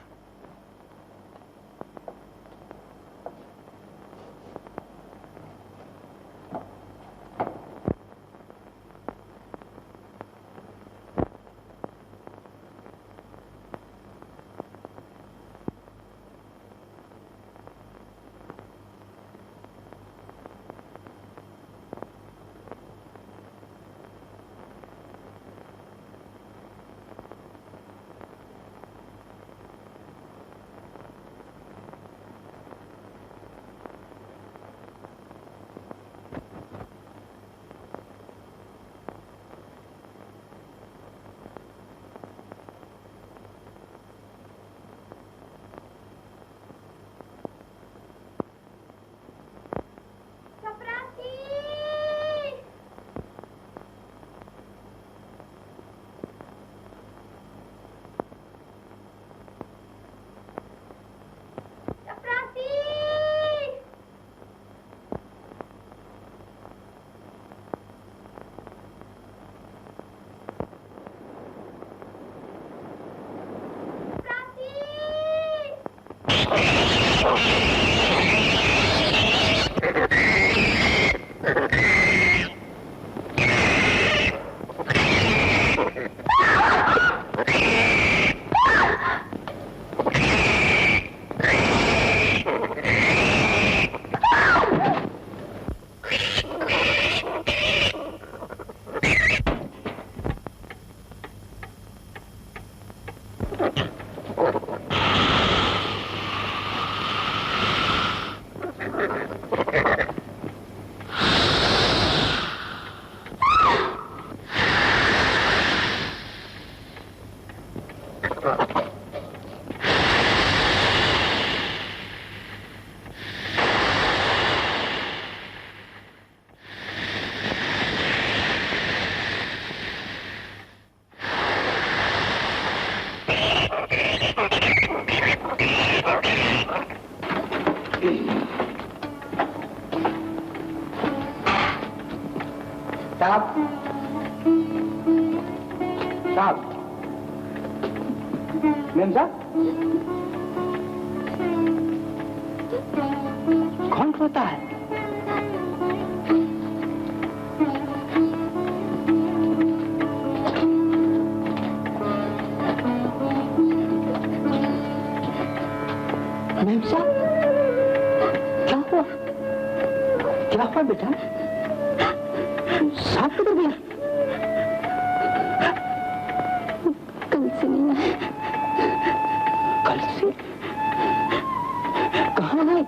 साहब, साहब, मेम साहब, कौन रोता है? मेम साहब, क्या हुआ? क्या हुआ बेटा? सांप किधर गया? कल से नहीं आया। कल से? कहाँ है?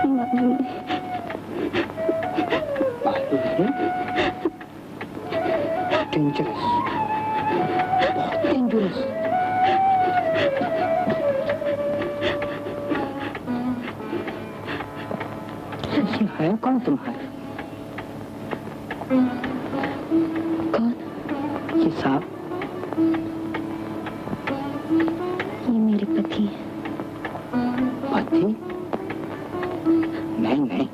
मालूम नहीं। डेंजरस, बहुत डेंजरस। है कौन तुम्हारे? कौन? ये सांप? ये मेरे पति हैं। पति? नहीं नहीं,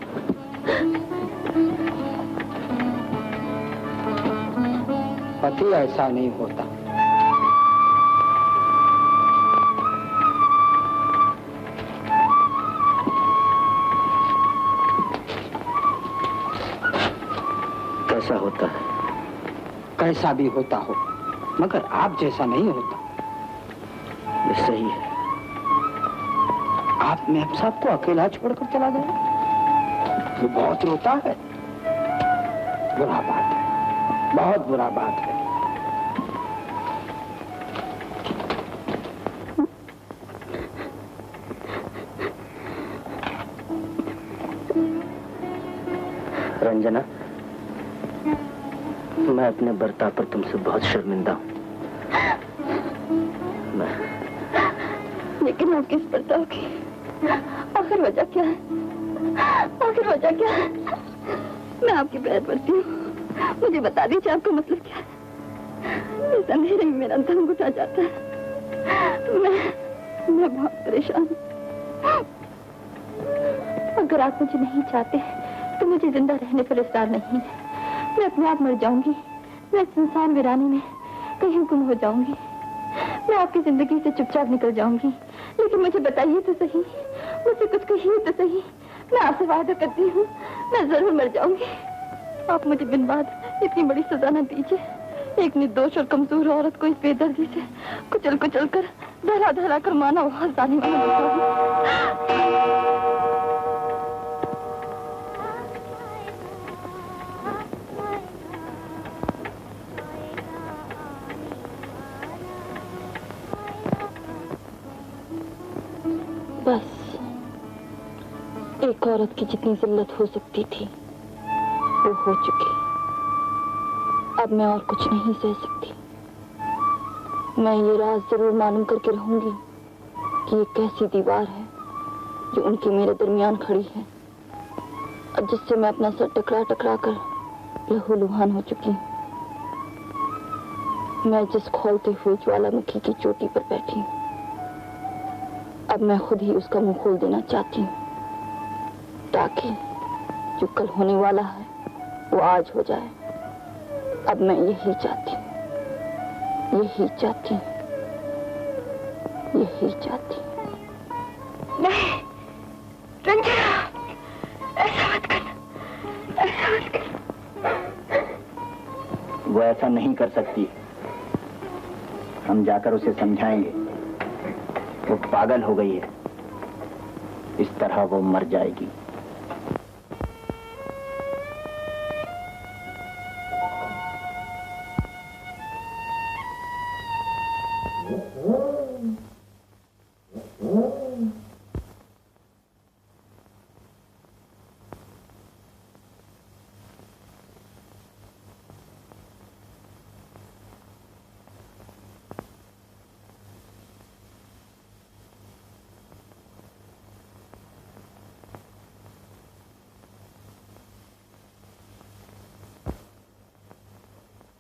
पति ऐसा नहीं होता। कैसा होता है? कैसा भी होता हो, मगर आप जैसा नहीं होता। ये सही है। आप मेम साहब को अकेला छोड़कर चला गया। वो बहुत रोता है। बुरा बात है, बहुत बुरा बात है। रंजना, मैं अपने बर्ताव पर तुमसे बहुत शर्मिंदा हूँ। लेकिन आप किस बर्ताव की? आखिर वजह क्या है? आखिर वजह क्या है? मैं आपकी पैर पड़ती हूँ, मुझे बता दीजिए आपका मतलब क्या है? इस अंधेरे में मेरा दम घुटा जाता है। मैं बहुत परेशान हूँ। अगर आप मुझे नहीं चाहते तो मुझे जिंदा रहने पर इस्रार नहीं है। मैं अपने आप मर जाऊंगी। मैं संसार वीरानी में कहीं गुम हो जाऊंगी। मैं आपकी जिंदगी से चुपचाप निकल जाऊंगी। लेकिन मुझे बताइए तो सही, मुझसे कुछ कहिए तो सही। मैं आपसे वादा करती हूँ, मैं जरूर मर जाऊंगी। आप मुझे बिन बात इतनी बड़ी सजा न दीजिए। एक निर्दोष और कमजोर औरत को इस बेदर्दी से कुचल कुचल कर धरा धरा कर माना बहुत जालिमाना होता है। बस एक औरत की जितनी जिल्लत हो सकती थी वो हो चुकी। अब मैं और कुछ नहीं सह सकती। मैं ये राज जरूर मालूम करके रहूंगी कि ये कैसी दीवार है जो उनके मेरे दरमियान खड़ी है और जिससे मैं अपना सर टकरा टकरा कर लहूलुहान हो चुकी हूँ। मैं जिस खौलते हुए ज्वालामुखी की चोटी पर बैठी हूँ, अब मैं खुद ही उसका मुंह खोल देना चाहती हूँ ताकि जो कल होने वाला है वो आज हो जाए। अब मैं यही चाहती हूँ, यही चाहती हूँ, यही चाहती हूँ। नहीं रंजना, ऐसा मत करना, ऐसा मत करना। वो ऐसा नहीं कर सकती। हम जाकर उसे समझाएंगे। वो पागल हो गई है, इस तरह वो मर जाएगी।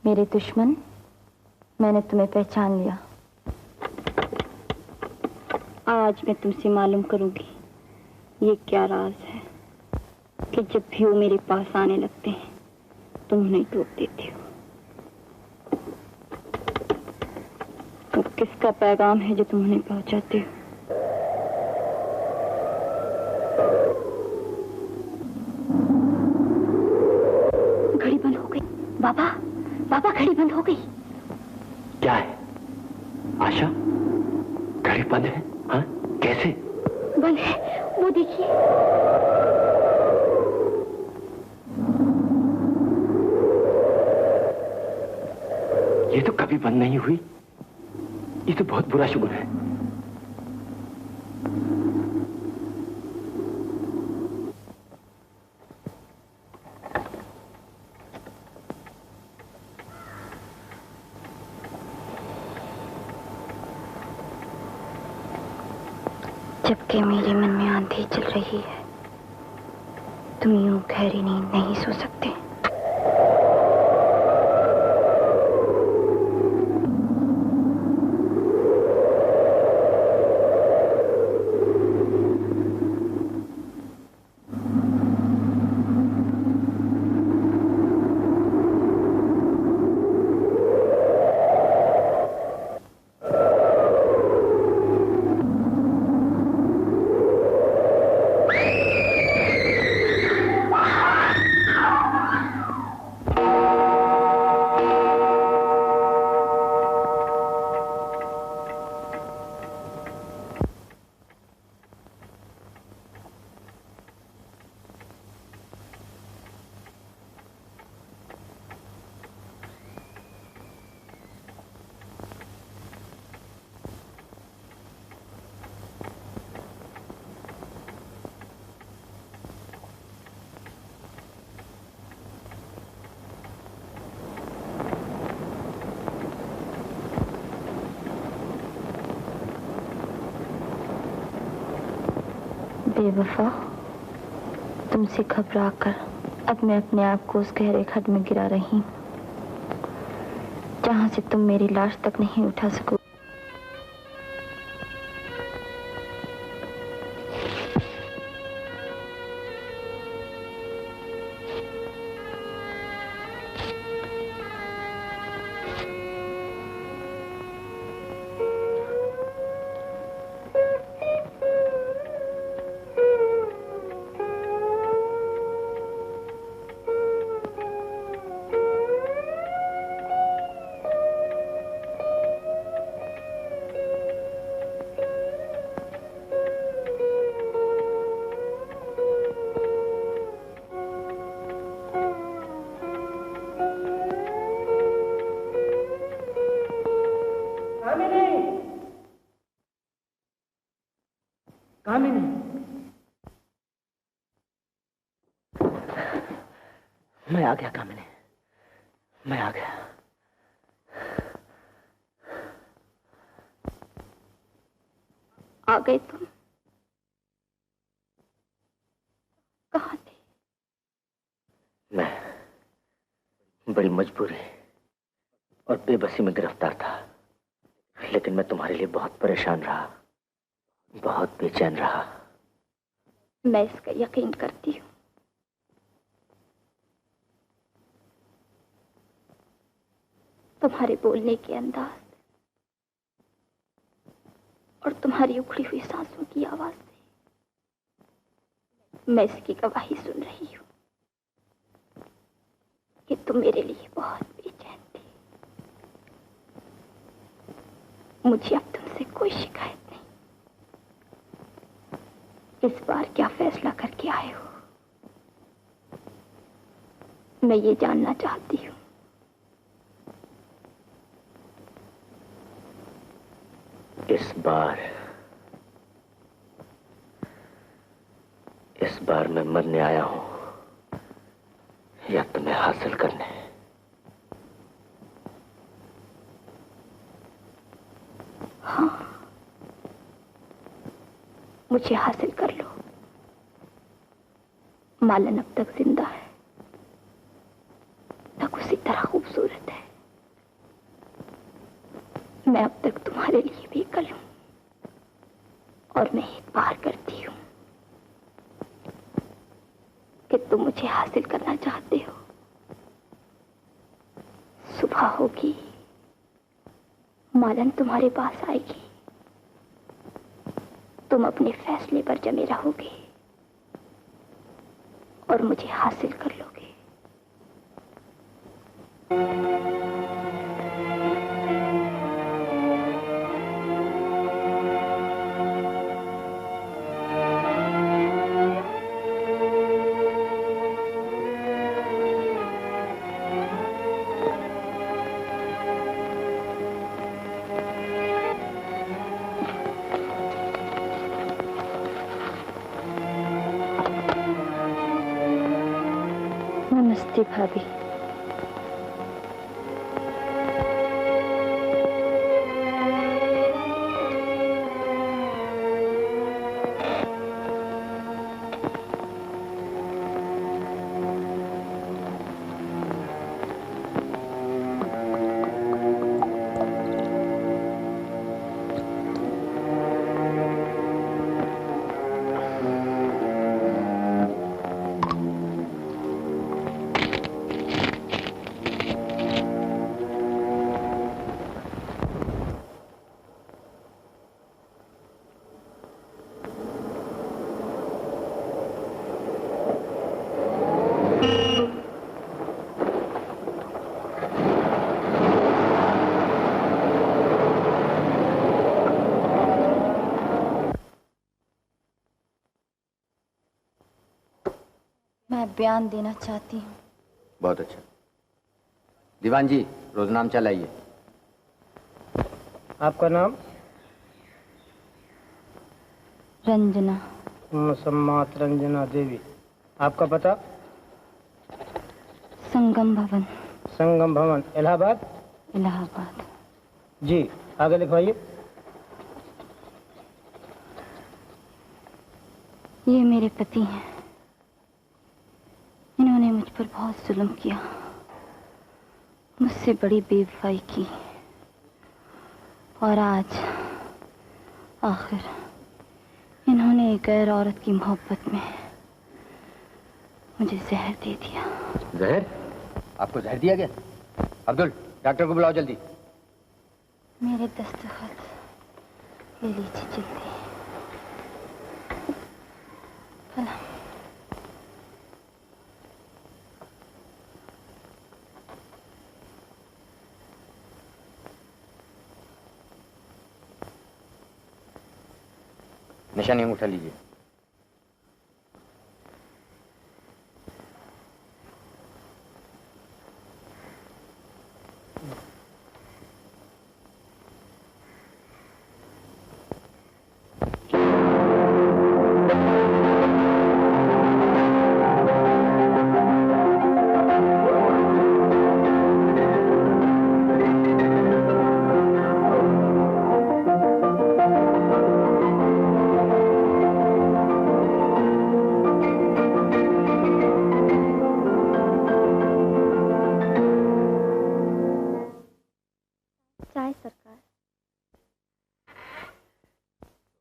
मेरे दुश्मन, मैंने तुम्हें पहचान लिया। आज मैं तुमसे मालूम करूंगी ये क्या राज है कि जब भी वो मेरे पास आने लगते हैं तुम नहीं टोक देती हो। तो किसका पैगाम है जो तुम उन्हें पहुंचाते हो? घड़ी बंद हो गई। बाबा, बाबा घड़ी बंद हो गई। क्या है आशा? घड़ी बंद है? हाँ, कैसे बंद है? वो देखिए। ये तो कभी बंद नहीं हुई। ये तो बहुत बुरा शुगुन है। जबकि मेरे मन में आंधी चल रही है, तुम यूं गहरी नींद नहीं सो सकते। बेवफा, तुमसे घबरा कर अब मैं अपने आप को उस गहरे खड्ड में गिरा रही हूँ जहाँ से तुम मेरी लाश तक नहीं उठा सको। मैं आ गया कामिनी, मैं आ गया। आ गए तुम? कहाँ थे? मैं बड़ी मजबूरी और बेबसी में गिरफ्तार था, लेकिन मैं तुम्हारे लिए बहुत परेशान रहा, बहुत बेचैन रहा। मैं इसका यकीन करती हूँ। तुम्हारे बोलने के अंदाज और तुम्हारी उखड़ी हुई सांसों की आवाज से मैं इसकी गवाही सुन रही हूँ कि तुम मेरे लिए बहुत बेचैन थी। मुझे अब तुमसे कोई शिकायत नहीं। इस बार क्या फैसला करके आए हो, मैं ये जानना चाहती हूँ। इस बार मैं मरने आया हूं या तुम्हें हासिल करने। हाँ, मुझे हासिल कर लो। मालन अब तक जिंदा है, तक उसी तरह खूबसूरत है। मैं अब तक तुम्हारे लिए बेकल हूं और मैं एक बार करती हूं कि तुम मुझे हासिल करना चाहते हो तनख्वाह होगी, मालन तुम्हारे पास आएगी, तुम अपने फैसले पर जमे रहोगे और मुझे हासिल कर लोगे। नमस्ते भाभी। मैं बयान देना चाहती हूँ। बहुत अच्छा। दीवान जी, रोजनामचा लाइए। आपका नाम? रंजना। मुसम्मात रंजना देवी। आपका पता? संगम भवन। संगम भवन, इलाहाबाद? इलाहाबाद। जी, आगे लिखवाइए। ये मेरे पति हैं। इन्होंने मुझ पर बहुत जुल्म किया, मुझसे बड़ी बेवफाई की, और आज आखिर इन्होंने एक गैर औरत की मोहब्बत में मुझे जहर दे दिया। जहर? आपको जहर दिया गया? अब्दुल, डॉक्टर को बुलाओ जल्दी। मेरे दस्तखत ले लीजिए जल्दी। भला निशानी उठा लीजिए।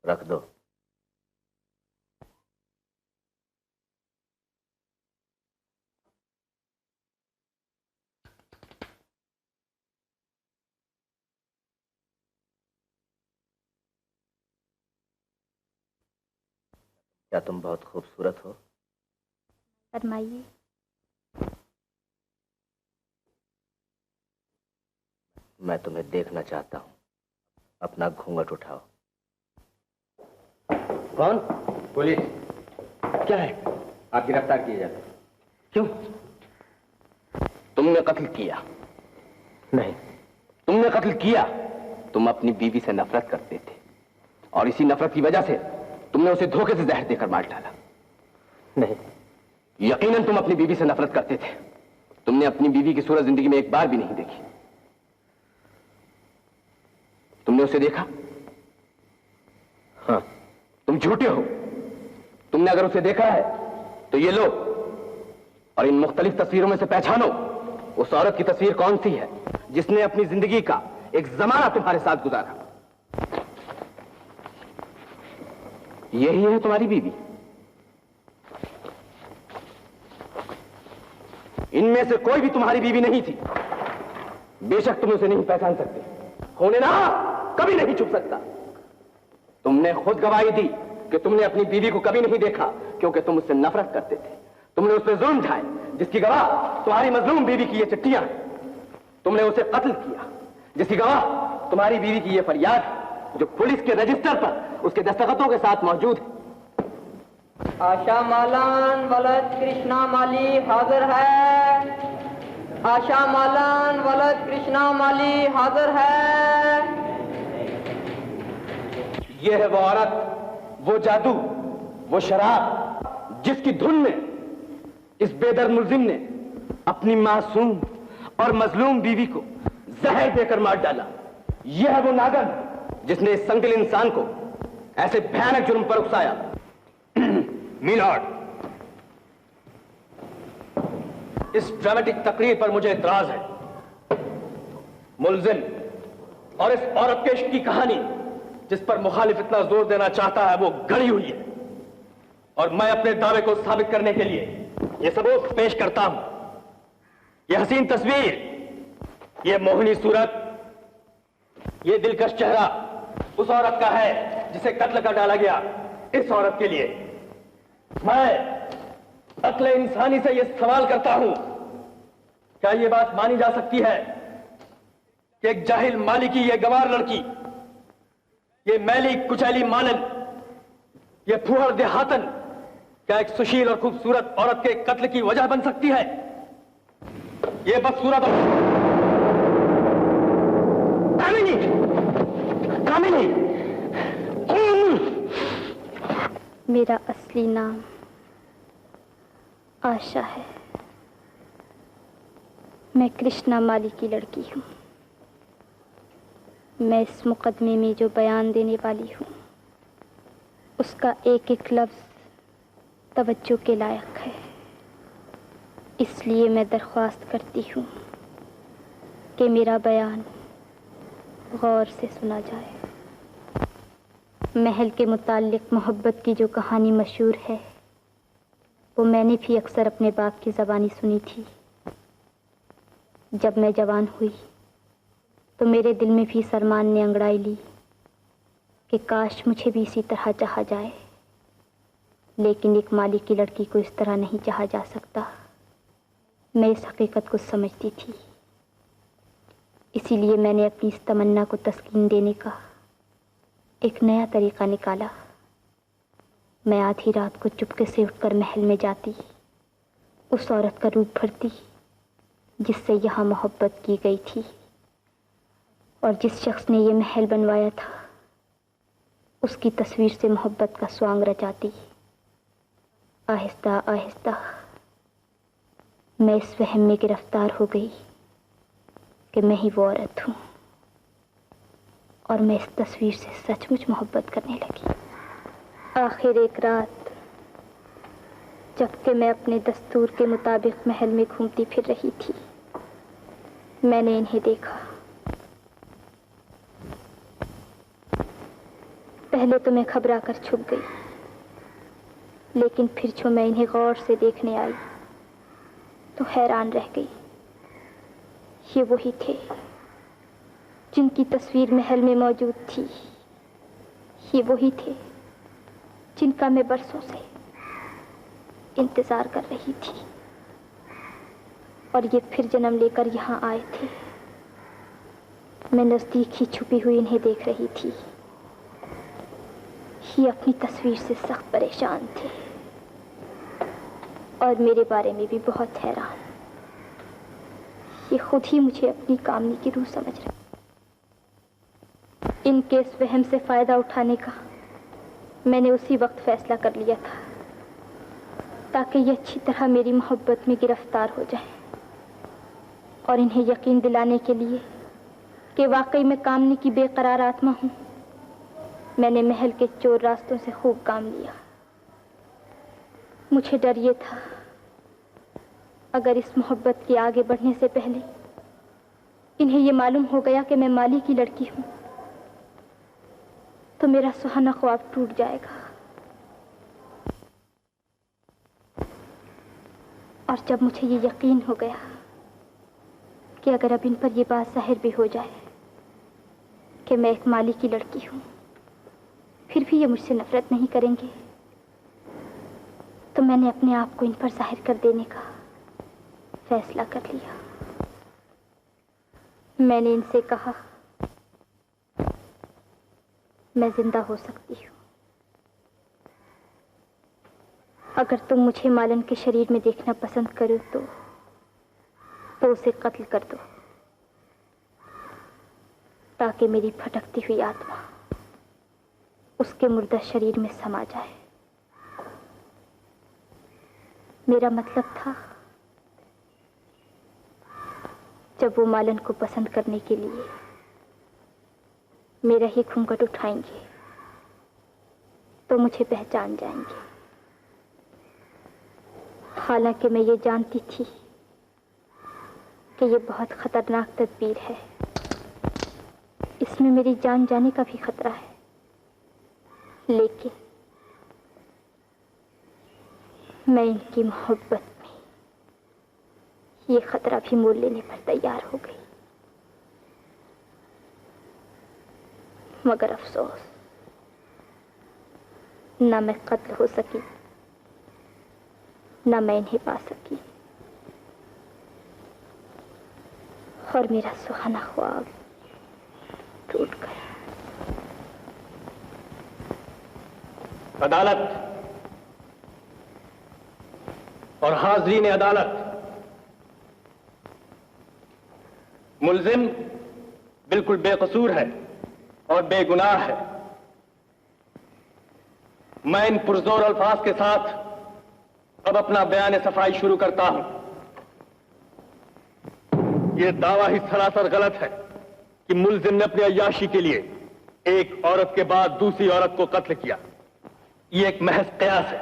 रख दो। क्या तुम बहुत खूबसूरत हो? फरमाइए। मैं तुम्हें देखना चाहता हूं। अपना घूंघट उठाओ। कौन? पुलिस। क्या है? आप गिरफ्तार किए जाते। क्यों? तुमने कत्ल किया? नहीं। तुमने कत्ल किया? तुम अपनी बीवी से नफरत करते थे और इसी नफरत की वजह से तुमने उसे धोखे से जहर देकर मार डाला। नहीं। यकीनन तुम अपनी बीवी से नफरत करते थे। तुमने अपनी बीवी की सूरत जिंदगी में एक बार भी नहीं देखी। तुमने उसे देखा? हाँ। तुम झूठे हो। तुमने अगर उसे देखा है तो ये लो और इन मुख्तलिफ तस्वीरों में से पहचानो उस औरत की तस्वीर कौन सी है जिसने अपनी जिंदगी का एक जमाना तुम्हारे साथ गुजारा। यही है तुम्हारी बीवी। इनमें से कोई भी तुम्हारी बीवी नहीं थी। बेशक तुम उसे नहीं पहचान सकते, होने ना कभी नहीं छुप सकता। तुमने खुद गवाही दी कि तुमने अपनी बीवी को कभी नहीं देखा, क्योंकि तुम उससे नफरत करते थे। तुमने उस पर जुल्म ढाए, जिसकी गवाह तुम्हारी मजलूम बीवी की ये चिट्ठियां हैं। तुमने उसे कत्ल किया, जिसकी गवाह तुम्हारी बीवी की ये फरियाद है, जो पुलिस के रजिस्टर पर उसके दस्तखतों के साथ मौजूद है। आशा मालान वलद कृष्णा माली हाजिर है। आशा मालान वलद कृष्णा माली हाजिर है। यह है वो औरत, वो जादू, वो शराब, जिसकी धुन में इस बेदर्द मुल्जिम ने अपनी मासूम और मजलूम बीवी को जहर देकर मार डाला। यह है वो नागन, जिसने इस संगदिल इंसान को ऐसे भयानक जुर्म पर उकसाया। मीलॉर्ड, इस ड्रामेटिक तकरीर पर मुझे इतराज है। मुल्जिम और इस औरत के इश्क की कहानी जिस पर मुखालिफ इतना जोर देना चाहता है, वो गढ़ी हुई है, और मैं अपने दावे को साबित करने के लिए ये सबूत पेश करता हूं। ये हसीन तस्वीर, ये मोहनी सूरत, ये दिलकश चेहरा उस औरत का है जिसे कत्ल कर डाला गया। इस औरत के लिए मैं अक्ल इंसानी से यह सवाल करता हूं, क्या यह बात मानी जा सकती है कि एक जाहिल माली की यह गंवार लड़की, ये मैली कुचैली मानन, ये फूहड़ देहातन, क्या एक सुशील और खूबसूरत औरत के कत्ल की वजह बन सकती है? ये बदसूरत कामिनी, कामिनी। मेरा असली नाम आशा है। मैं कृष्णा माली की लड़की हूँ। मैं इस मुकदमे में जो बयान देने वाली हूँ, उसका एक एक लफ्ज़ तवज्जो के लायक है। इसलिए मैं दरख्वास्त करती हूँ कि मेरा बयान गौर से सुना जाए। महल के मुताल्लिक मोहब्बत की जो कहानी मशहूर है, वो मैंने भी अक्सर अपने बाप की ज़बानी सुनी थी। जब मैं जवान हुई तो मेरे दिल में भी सरमान ने अंगड़ाई ली कि काश मुझे भी इसी तरह चाहा जाए, लेकिन एक माली की लड़की को इस तरह नहीं चाहा जा सकता। मैं इस हकीकत को समझती थी, इसीलिए मैंने अपनी इस तमन्ना को तस्कीन देने का एक नया तरीका निकाला। मैं आधी रात को चुपके से उठकर महल में जाती, उस औरत का रूप भरती जिससे यहाँ मोहब्बत की गई थी, और जिस शख्स ने ये महल बनवाया था उसकी तस्वीर से मोहब्बत का स्वांग रचाती। आहिस्ता आहिस्ता मैं इस वहम में गिरफ्तार हो गई कि मैं ही वो औरत हूँ, और मैं इस तस्वीर से सचमुच मोहब्बत करने लगी। आखिर एक रात जबकि मैं अपने दस्तूर के मुताबिक महल में घूमती फिर रही थी, मैंने इन्हें देखा। पहले तो मैं घबरा कर छुप गई, लेकिन फिर जो मैं इन्हें गौर से देखने आई तो हैरान रह गई। ये वही थे जिनकी तस्वीर महल में मौजूद थी। ये वही थे जिनका मैं बरसों से इंतजार कर रही थी, और ये फिर जन्म लेकर यहाँ आए थे। मैं नजदीक ही छुपी हुई इन्हें देख रही थी। ये अपनी तस्वीर से सख्त परेशान थे और मेरे बारे में भी बहुत हैरान। ये खुद ही मुझे अपनी कामनी की रूह समझ रहे। इनके इस वहम से फायदा उठाने का मैंने उसी वक्त फैसला कर लिया था, ताकि ये अच्छी तरह मेरी मोहब्बत में गिरफ्तार हो जाए, और इन्हें यकीन दिलाने के लिए कि वाकई मैं कामनी की बेकरार आत्मा हूँ, मैंने महल के चोर रास्तों से खूब काम लिया। मुझे डर ये था, अगर इस मोहब्बत के आगे बढ़ने से पहले इन्हें ये मालूम हो गया कि मैं माली की लड़की हूँ, तो मेरा सुहाना ख्वाब टूट जाएगा। और जब मुझे ये यकीन हो गया कि अगर अब इन पर यह बात जाहिर भी हो जाए कि मैं एक माली की लड़की हूं, फिर भी ये मुझसे नफरत नहीं करेंगे, तो मैंने अपने आप को इन पर जाहिर कर देने का फैसला कर लिया। मैंने इनसे कहा, मैं जिंदा हो सकती हूं अगर तुम मुझे मालन के शरीर में देखना पसंद करो तो उसे कत्ल कर दो, ताकि मेरी भटकती हुई आत्मा उसके मुर्दा शरीर में समा जाए। मेरा मतलब था, जब वो मालन को पसंद करने के लिए मेरा ही घूंघट उठाएंगे तो मुझे पहचान जाएंगे। हालांकि मैं ये जानती थी कि ये बहुत खतरनाक तदबीर है, इसमें मेरी जान जाने का भी खतरा है, लेकिन मैं इनकी मोहब्बत में ये खतरा भी मोल लेने पर तैयार हो गई। मगर अफसोस, ना मैं कत्ल हो सकी, ना मैं इन्हें पा सकी, और मेरा सुहाना ख्वाब टूट गया। अदालत और हाज़रीन अदालत, मुल्जिम बिल्कुल बेकसूर है और बेगुनाह है। मैं इन पुरजोर अल्फाज के साथ अब अपना बयान सफाई शुरू करता हूं। यह दावा ही सरासर गलत है कि मुल्जिम ने अपनी अय्याशी के लिए एक औरत के बाद दूसरी औरत को कत्ल किया। यह एक महज कयास है,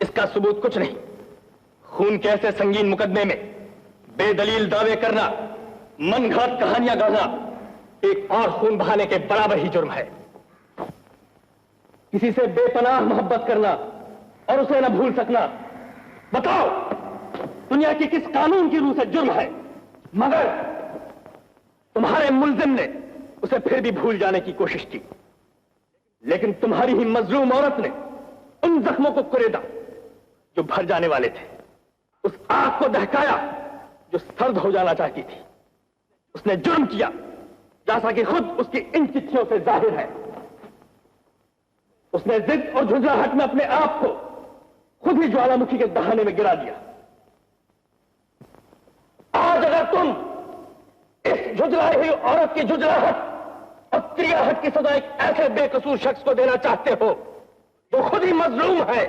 इसका सबूत कुछ नहीं। खून के ऐसे संगीन मुकदमे में बेदलील दावे करना, मनगढ़ंत कहानियां गढ़ना एक और खून बहाने के बराबर ही जुर्म है। किसी से बेपनाह मोहब्बत करना और उसे न भूल सकना, बताओ दुनिया की किस कानून की रूह से जुर्म है? मगर तुम्हारे मुल्जिम ने उसे फिर भी भूल जाने की कोशिश की, लेकिन तुम्हारी ही मजलूम औरत ने उन जख्मों को कुरेदा जो भर जाने वाले थे, उस आग को दहकाया जो सर्द हो जाना चाहती थी। उसने जुर्म किया जैसा कि खुद उसकी इन चिट्ठियों से जाहिर है। उसने जिद और झुंझलाहट में अपने आप को खुद ही ज्वालामुखी के दहाने में गिरा दिया। आज अगर तुम इस झुंझलाई हुई औरत की झुंझलाहट और क्रियाहट की सजा एक ऐसे बेकसूर शख्स को देना चाहते हो जो खुद ही मजलूम है,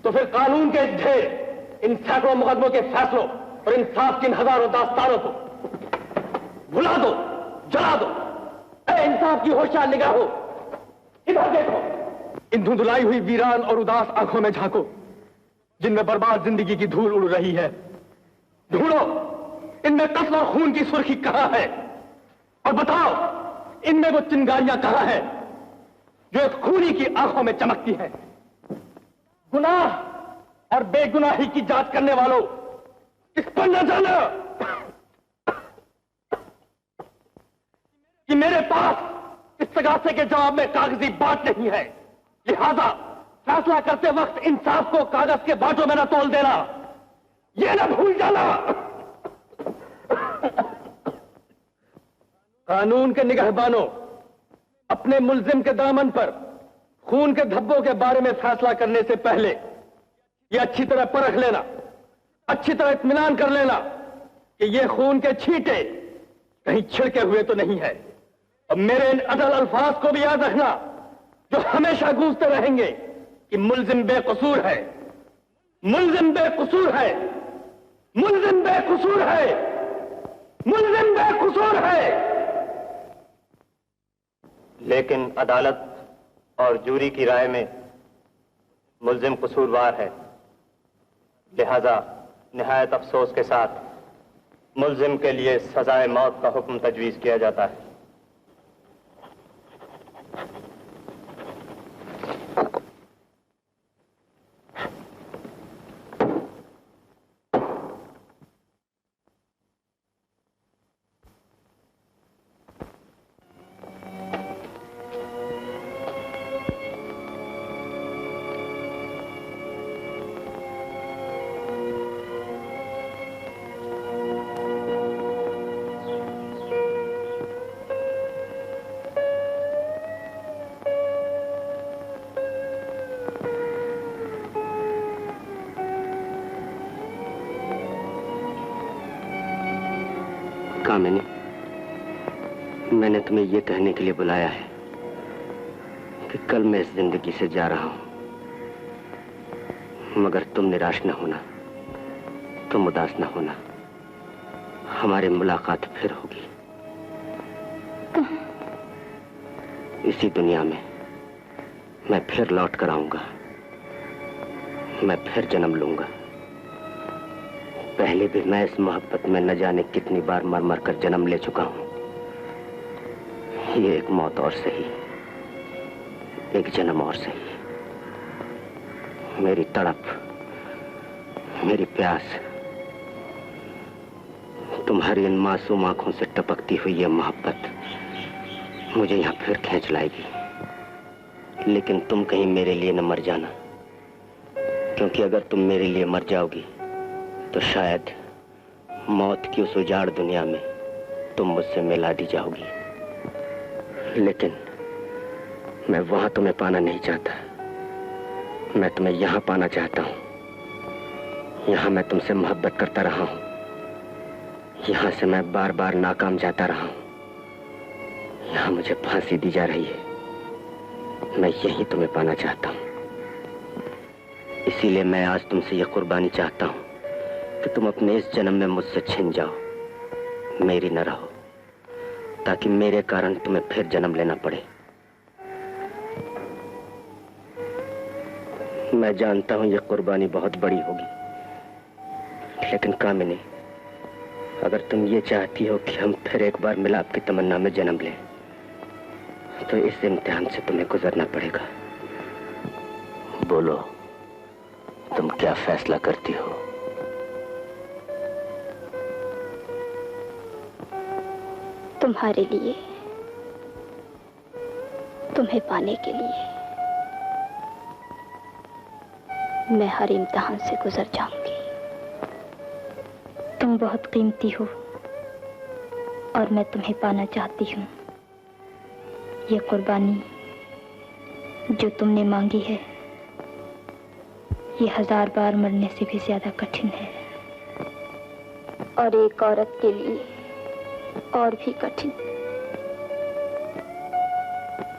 तो फिर कानून के ढेर इन सैकड़ों मुकदमों के फैसलों और इंसाफ की इन हजारों दास्तानों को भुला दो, जला दो। ऐ इंसाफ की होशियार निगाहों, इधर देखो। इन धुंधलाई हुई वीरान और उदास आंखों में झांको, जिनमें बर्बाद जिंदगी की धूल उड़ रही है। ढूंढो इनमें कत्ल और खून की सुर्खी कहां है, और बताओ इनमें वो चिंगारियां कहां हैं जो एक खूनी की आंखों में चमकती हैं। गुनाह और बेगुनाही की जांच करने वालों, इस पर न जाना कि मेरे पास इस तगासे के जवाब में कागजी बात नहीं है। लिहाजा फैसला करते वक्त इंसाफ को कागज के बाटों में न तोल देना, यह न भूल जाना। कानून के निगहबानों, अपने मुल्जिम के दामन पर खून के धब्बों के बारे में फैसला करने से पहले यह अच्छी तरह परख लेना, अच्छी तरह इत्मीनान कर लेना कि यह खून के छींटे कहीं छिड़के हुए तो नहीं है। और मेरे इन अदल अल्फाज को भी याद रखना जो हमेशा गूंजते रहेंगे कि मुल्जिम बेकसूर है, मुल्जिम बेकसूर है, मुल्जिम बेकसूर है, मुल्जिम बेकसूर है। लेकिन अदालत और जूरी की राय में मुल्जिम कसूरवार है। लिहाजा निहायत अफसोस के साथ मुल्जिम के लिए सजाए मौत का हुक्म तजवीज किया जाता है। कामिनी, मैंने तुम्हें ये कहने के लिए बुलाया है कि कल मैं इस जिंदगी से जा रहा हूं, मगर तुम निराश न होना, तुम उदास न होना। हमारी मुलाकात फिर होगी इसी दुनिया में। मैं फिर लौट कर आऊंगा, मैं फिर जन्म लूंगा। पहले भी मैं इस मोहब्बत में न जाने कितनी बार मर मर कर जन्म ले चुका हूं। ये एक मौत और सही, एक जन्म और सही। मेरी तड़प, मेरी प्यास, तुम्हारी इन मासूम आंखों से टपकती हुई ये मोहब्बत मुझे यहां फिर खींच लाएगी। लेकिन तुम कहीं मेरे लिए न मर जाना, क्योंकि अगर तुम मेरे लिए मर जाओगी तो शायद मौत की उस उजाड़ दुनिया में तुम मुझसे मिला दी जाओगी। लेकिन मैं वहां तुम्हें पाना नहीं चाहता, मैं तुम्हें यहां पाना चाहता हूं। यहां मैं तुमसे मोहब्बत करता रहा हूं, यहां से मैं बार बार नाकाम जाता रहा हूं। यहां मुझे फांसी दी जा रही है, मैं यही तुम्हें पाना चाहता हूं। इसीलिए मैं आज तुमसे यह कुर्बानी चाहता हूं कि तुम अपने इस जन्म में मुझसे छिन जाओ, मेरी न रहो, ताकि मेरे कारण तुम्हें फिर जन्म लेना पड़े। मैं जानता हूं यह कुर्बानी बहुत बड़ी होगी, लेकिन कामिनी, अगर तुम ये चाहती हो कि हम फिर एक बार मिलाप की तमन्ना में जन्म लें, तो इस इम्तिहान से तुम्हें गुजरना पड़ेगा। बोलो, तुम क्या फैसला करती हो? तुम्हारे लिए, तुम्हें पाने के लिए मैं हर इम्तिहान से गुजर जाऊंगी। तुम बहुत कीमती हो और मैं तुम्हें पाना चाहती हूँ। ये कुर्बानी जो तुमने मांगी है, ये 1000 बार मरने से भी ज्यादा कठिन है, और एक औरत के लिए और भी कठिन।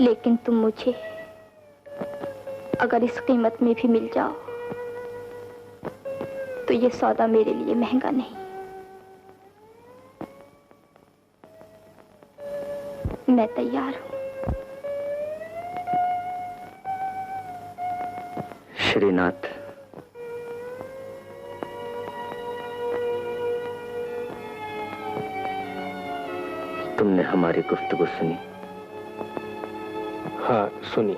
लेकिन तुम मुझे अगर इस कीमत में भी मिल जाओ तो ये सौदा मेरे लिए महंगा नहीं। मैं तैयार हूं। श्रीनाथ, तुमने हमारी गुफ्तगू सुनी? हाँ, सुनी।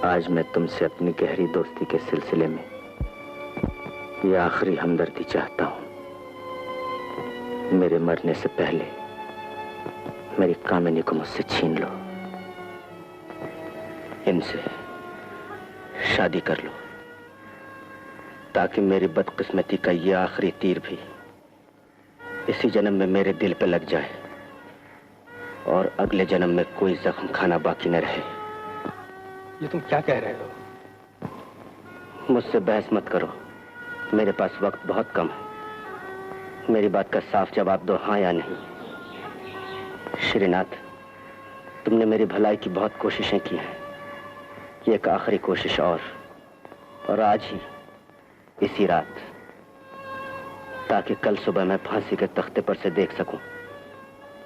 आज मैं तुमसे अपनी गहरी दोस्ती के सिलसिले में ये आखिरी हमदर्दी चाहता हूं। मेरे मरने से पहले मेरी कामिनी को मुझसे छीन लो, इनसे शादी कर लो, ताकि मेरी बदकिस्मती का ये आखिरी तीर भी इसी जन्म में मेरे दिल पे लग जाए और अगले जन्म में कोई जख्म खाना बाकी न रहे। ये तुम क्या कह रहे हो? मुझसे बहस मत करो, मेरे पास वक्त बहुत कम है। मेरी बात का साफ जवाब दो, हाँ या नहीं। श्रीनाथ, तुमने मेरी भलाई की बहुत कोशिशें की हैं। ये एक आखिरी कोशिश और आज ही, इसी रात, ताकि कल सुबह मैं फांसी के तख्ते पर से देख सकूं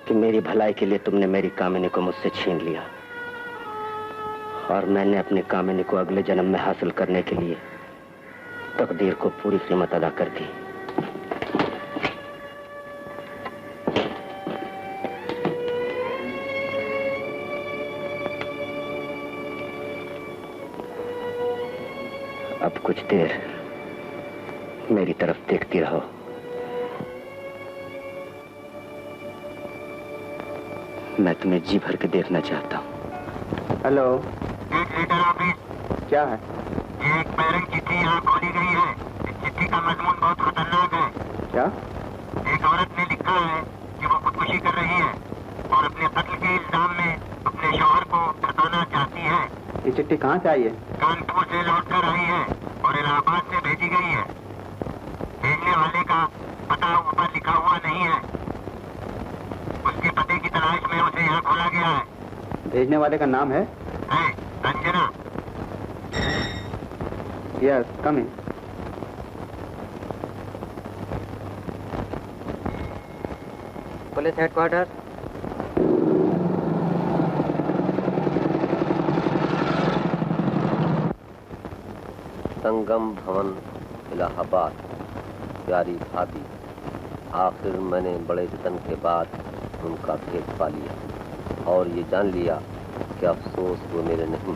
कि मेरी भलाई के लिए तुमने मेरी कामिनी को मुझसे छीन लिया और मैंने अपनी कामिनी को अगले जन्म में हासिल करने के लिए तकदीर को पूरी कीमत अदा कर दी। अब कुछ देर मेरी तरफ देखती रहो। मैं तुम्हें जी भर के देखना चाहता हूँ। हेलो, क्या है? एक बैरक चिट्ठी यहाँ खोली गई है। इस चिट्ठी का मजमून बहुत खतरनाक है। क्या? एक औरत ने लिखा है कि वो खुदकुशी कर रही है और अपने कत्ल के इल्जाम में अपने शौहर को हटाना चाहती है। ये चिट्ठी कहाँ से आई है? कानपुर से लौट कर आई है और इलाहाबाद से भेजी गई है। भेजने वाले का पता ऊपर लिखा हुआ नहीं है। उसके पते की तलाश में उसे यहाँ खोला गया है। भेजने वाले का नाम है Ranjana. Yes, come in. Police headquarter. Sangam Bhavan, Allahabad. प्यारी भाभी, आखिर मैंने बड़े जतन के बाद उनका भेद पा लिया और ये जान लिया कि अफसोस वो मेरे नहीं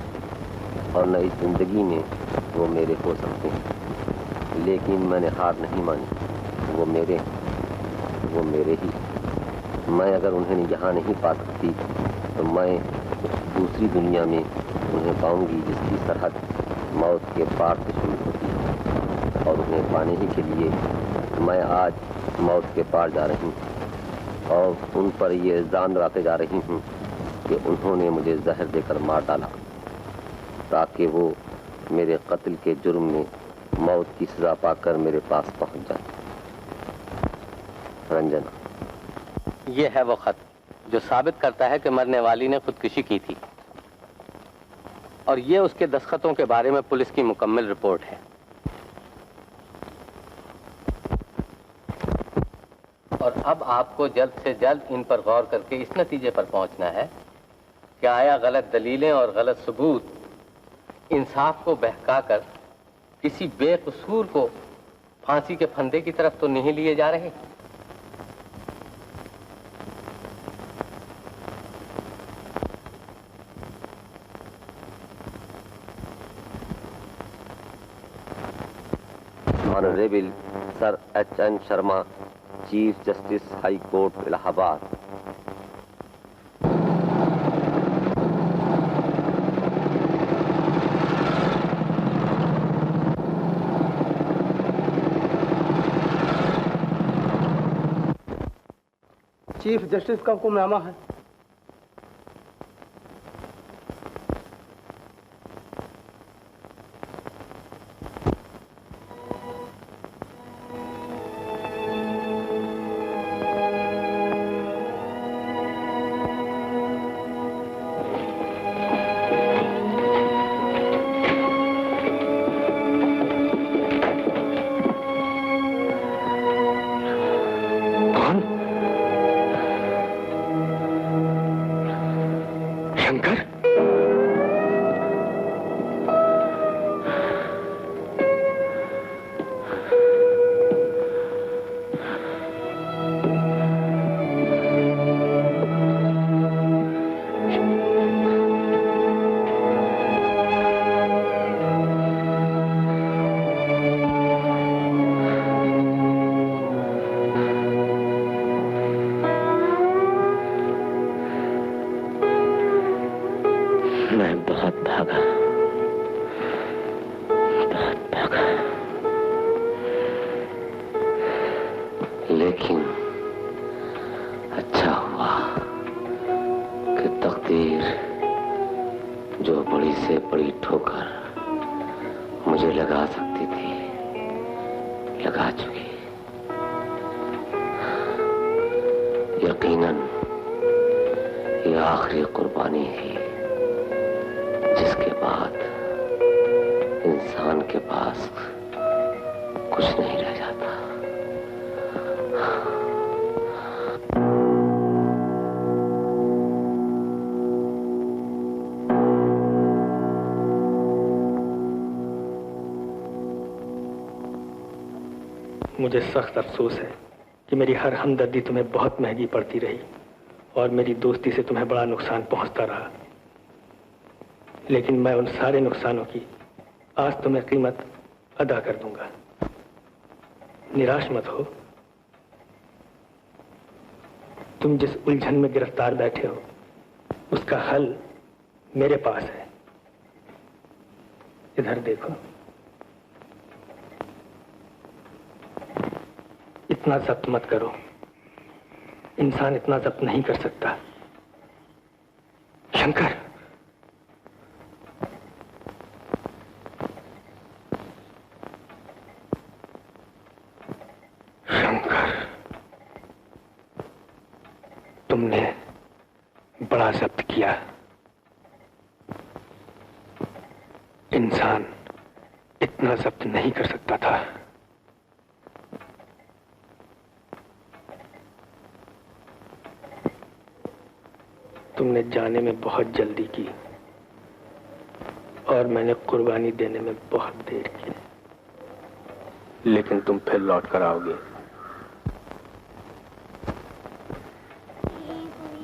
और न इस जिंदगी में वो मेरे हो सकते हैं। लेकिन मैंने हार नहीं मानी। वो मेरे ही। मैं अगर उन्हें यहाँ नहीं पा सकती तो मैं दूसरी दुनिया में उन्हें पाऊंगी जिसकी सरहद मौत के पार से शुरू होती है। और उन्हें पाने ही के लिए मैं आज मौत के पार जा रही हूँ और उन पर ये इल्जाम लगाते जा रही हूँ कि उन्होंने मुझे जहर देकर मार डाला ताकि वो मेरे कत्ल के जुर्म में मौत की सजा पाकर मेरे पास पहुंच जाए। रंजना। ये है वो खत जो साबित करता है कि मरने वाली ने खुदकुशी की थी और ये उसके दस्तखतों के बारे में पुलिस की मुकम्मल रिपोर्ट है। और अब आपको जल्द से जल्द इन पर गौर करके इस नतीजे पर पहुंचना है कि आया गलत दलीलें और गलत सबूत इंसाफ को बहकाकर किसी बेकसूर को फांसी के फंदे की तरफ तो नहीं लिए जा रहे। Honourable sir H.N. Sharma, chief justice high court Allahabad. Chief justice का हुक्मनामा है। मुझे सख्त अफसोस है कि मेरी हर हमदर्दी तुम्हें बहुत महंगी पड़ती रही और मेरी दोस्ती से तुम्हें बड़ा नुकसान पहुंचता रहा। लेकिन मैं उन सारे नुकसानों की आज तुम्हें कीमत अदा कर दूंगा। निराश मत हो। तुम जिस उलझन में गिरफ्तार बैठे हो उसका हल मेरे पास है। इधर देखो। इतना जब्त मत करो। इंसान इतना जब्त नहीं कर सकता। शंकर, शंकर। इतना जब्त नहीं कर सकता था। तुमने जाने में बहुत जल्दी की और मैंने कुर्बानी देने में बहुत देर की, लेकिन तुम फिर लौट कर आओगे।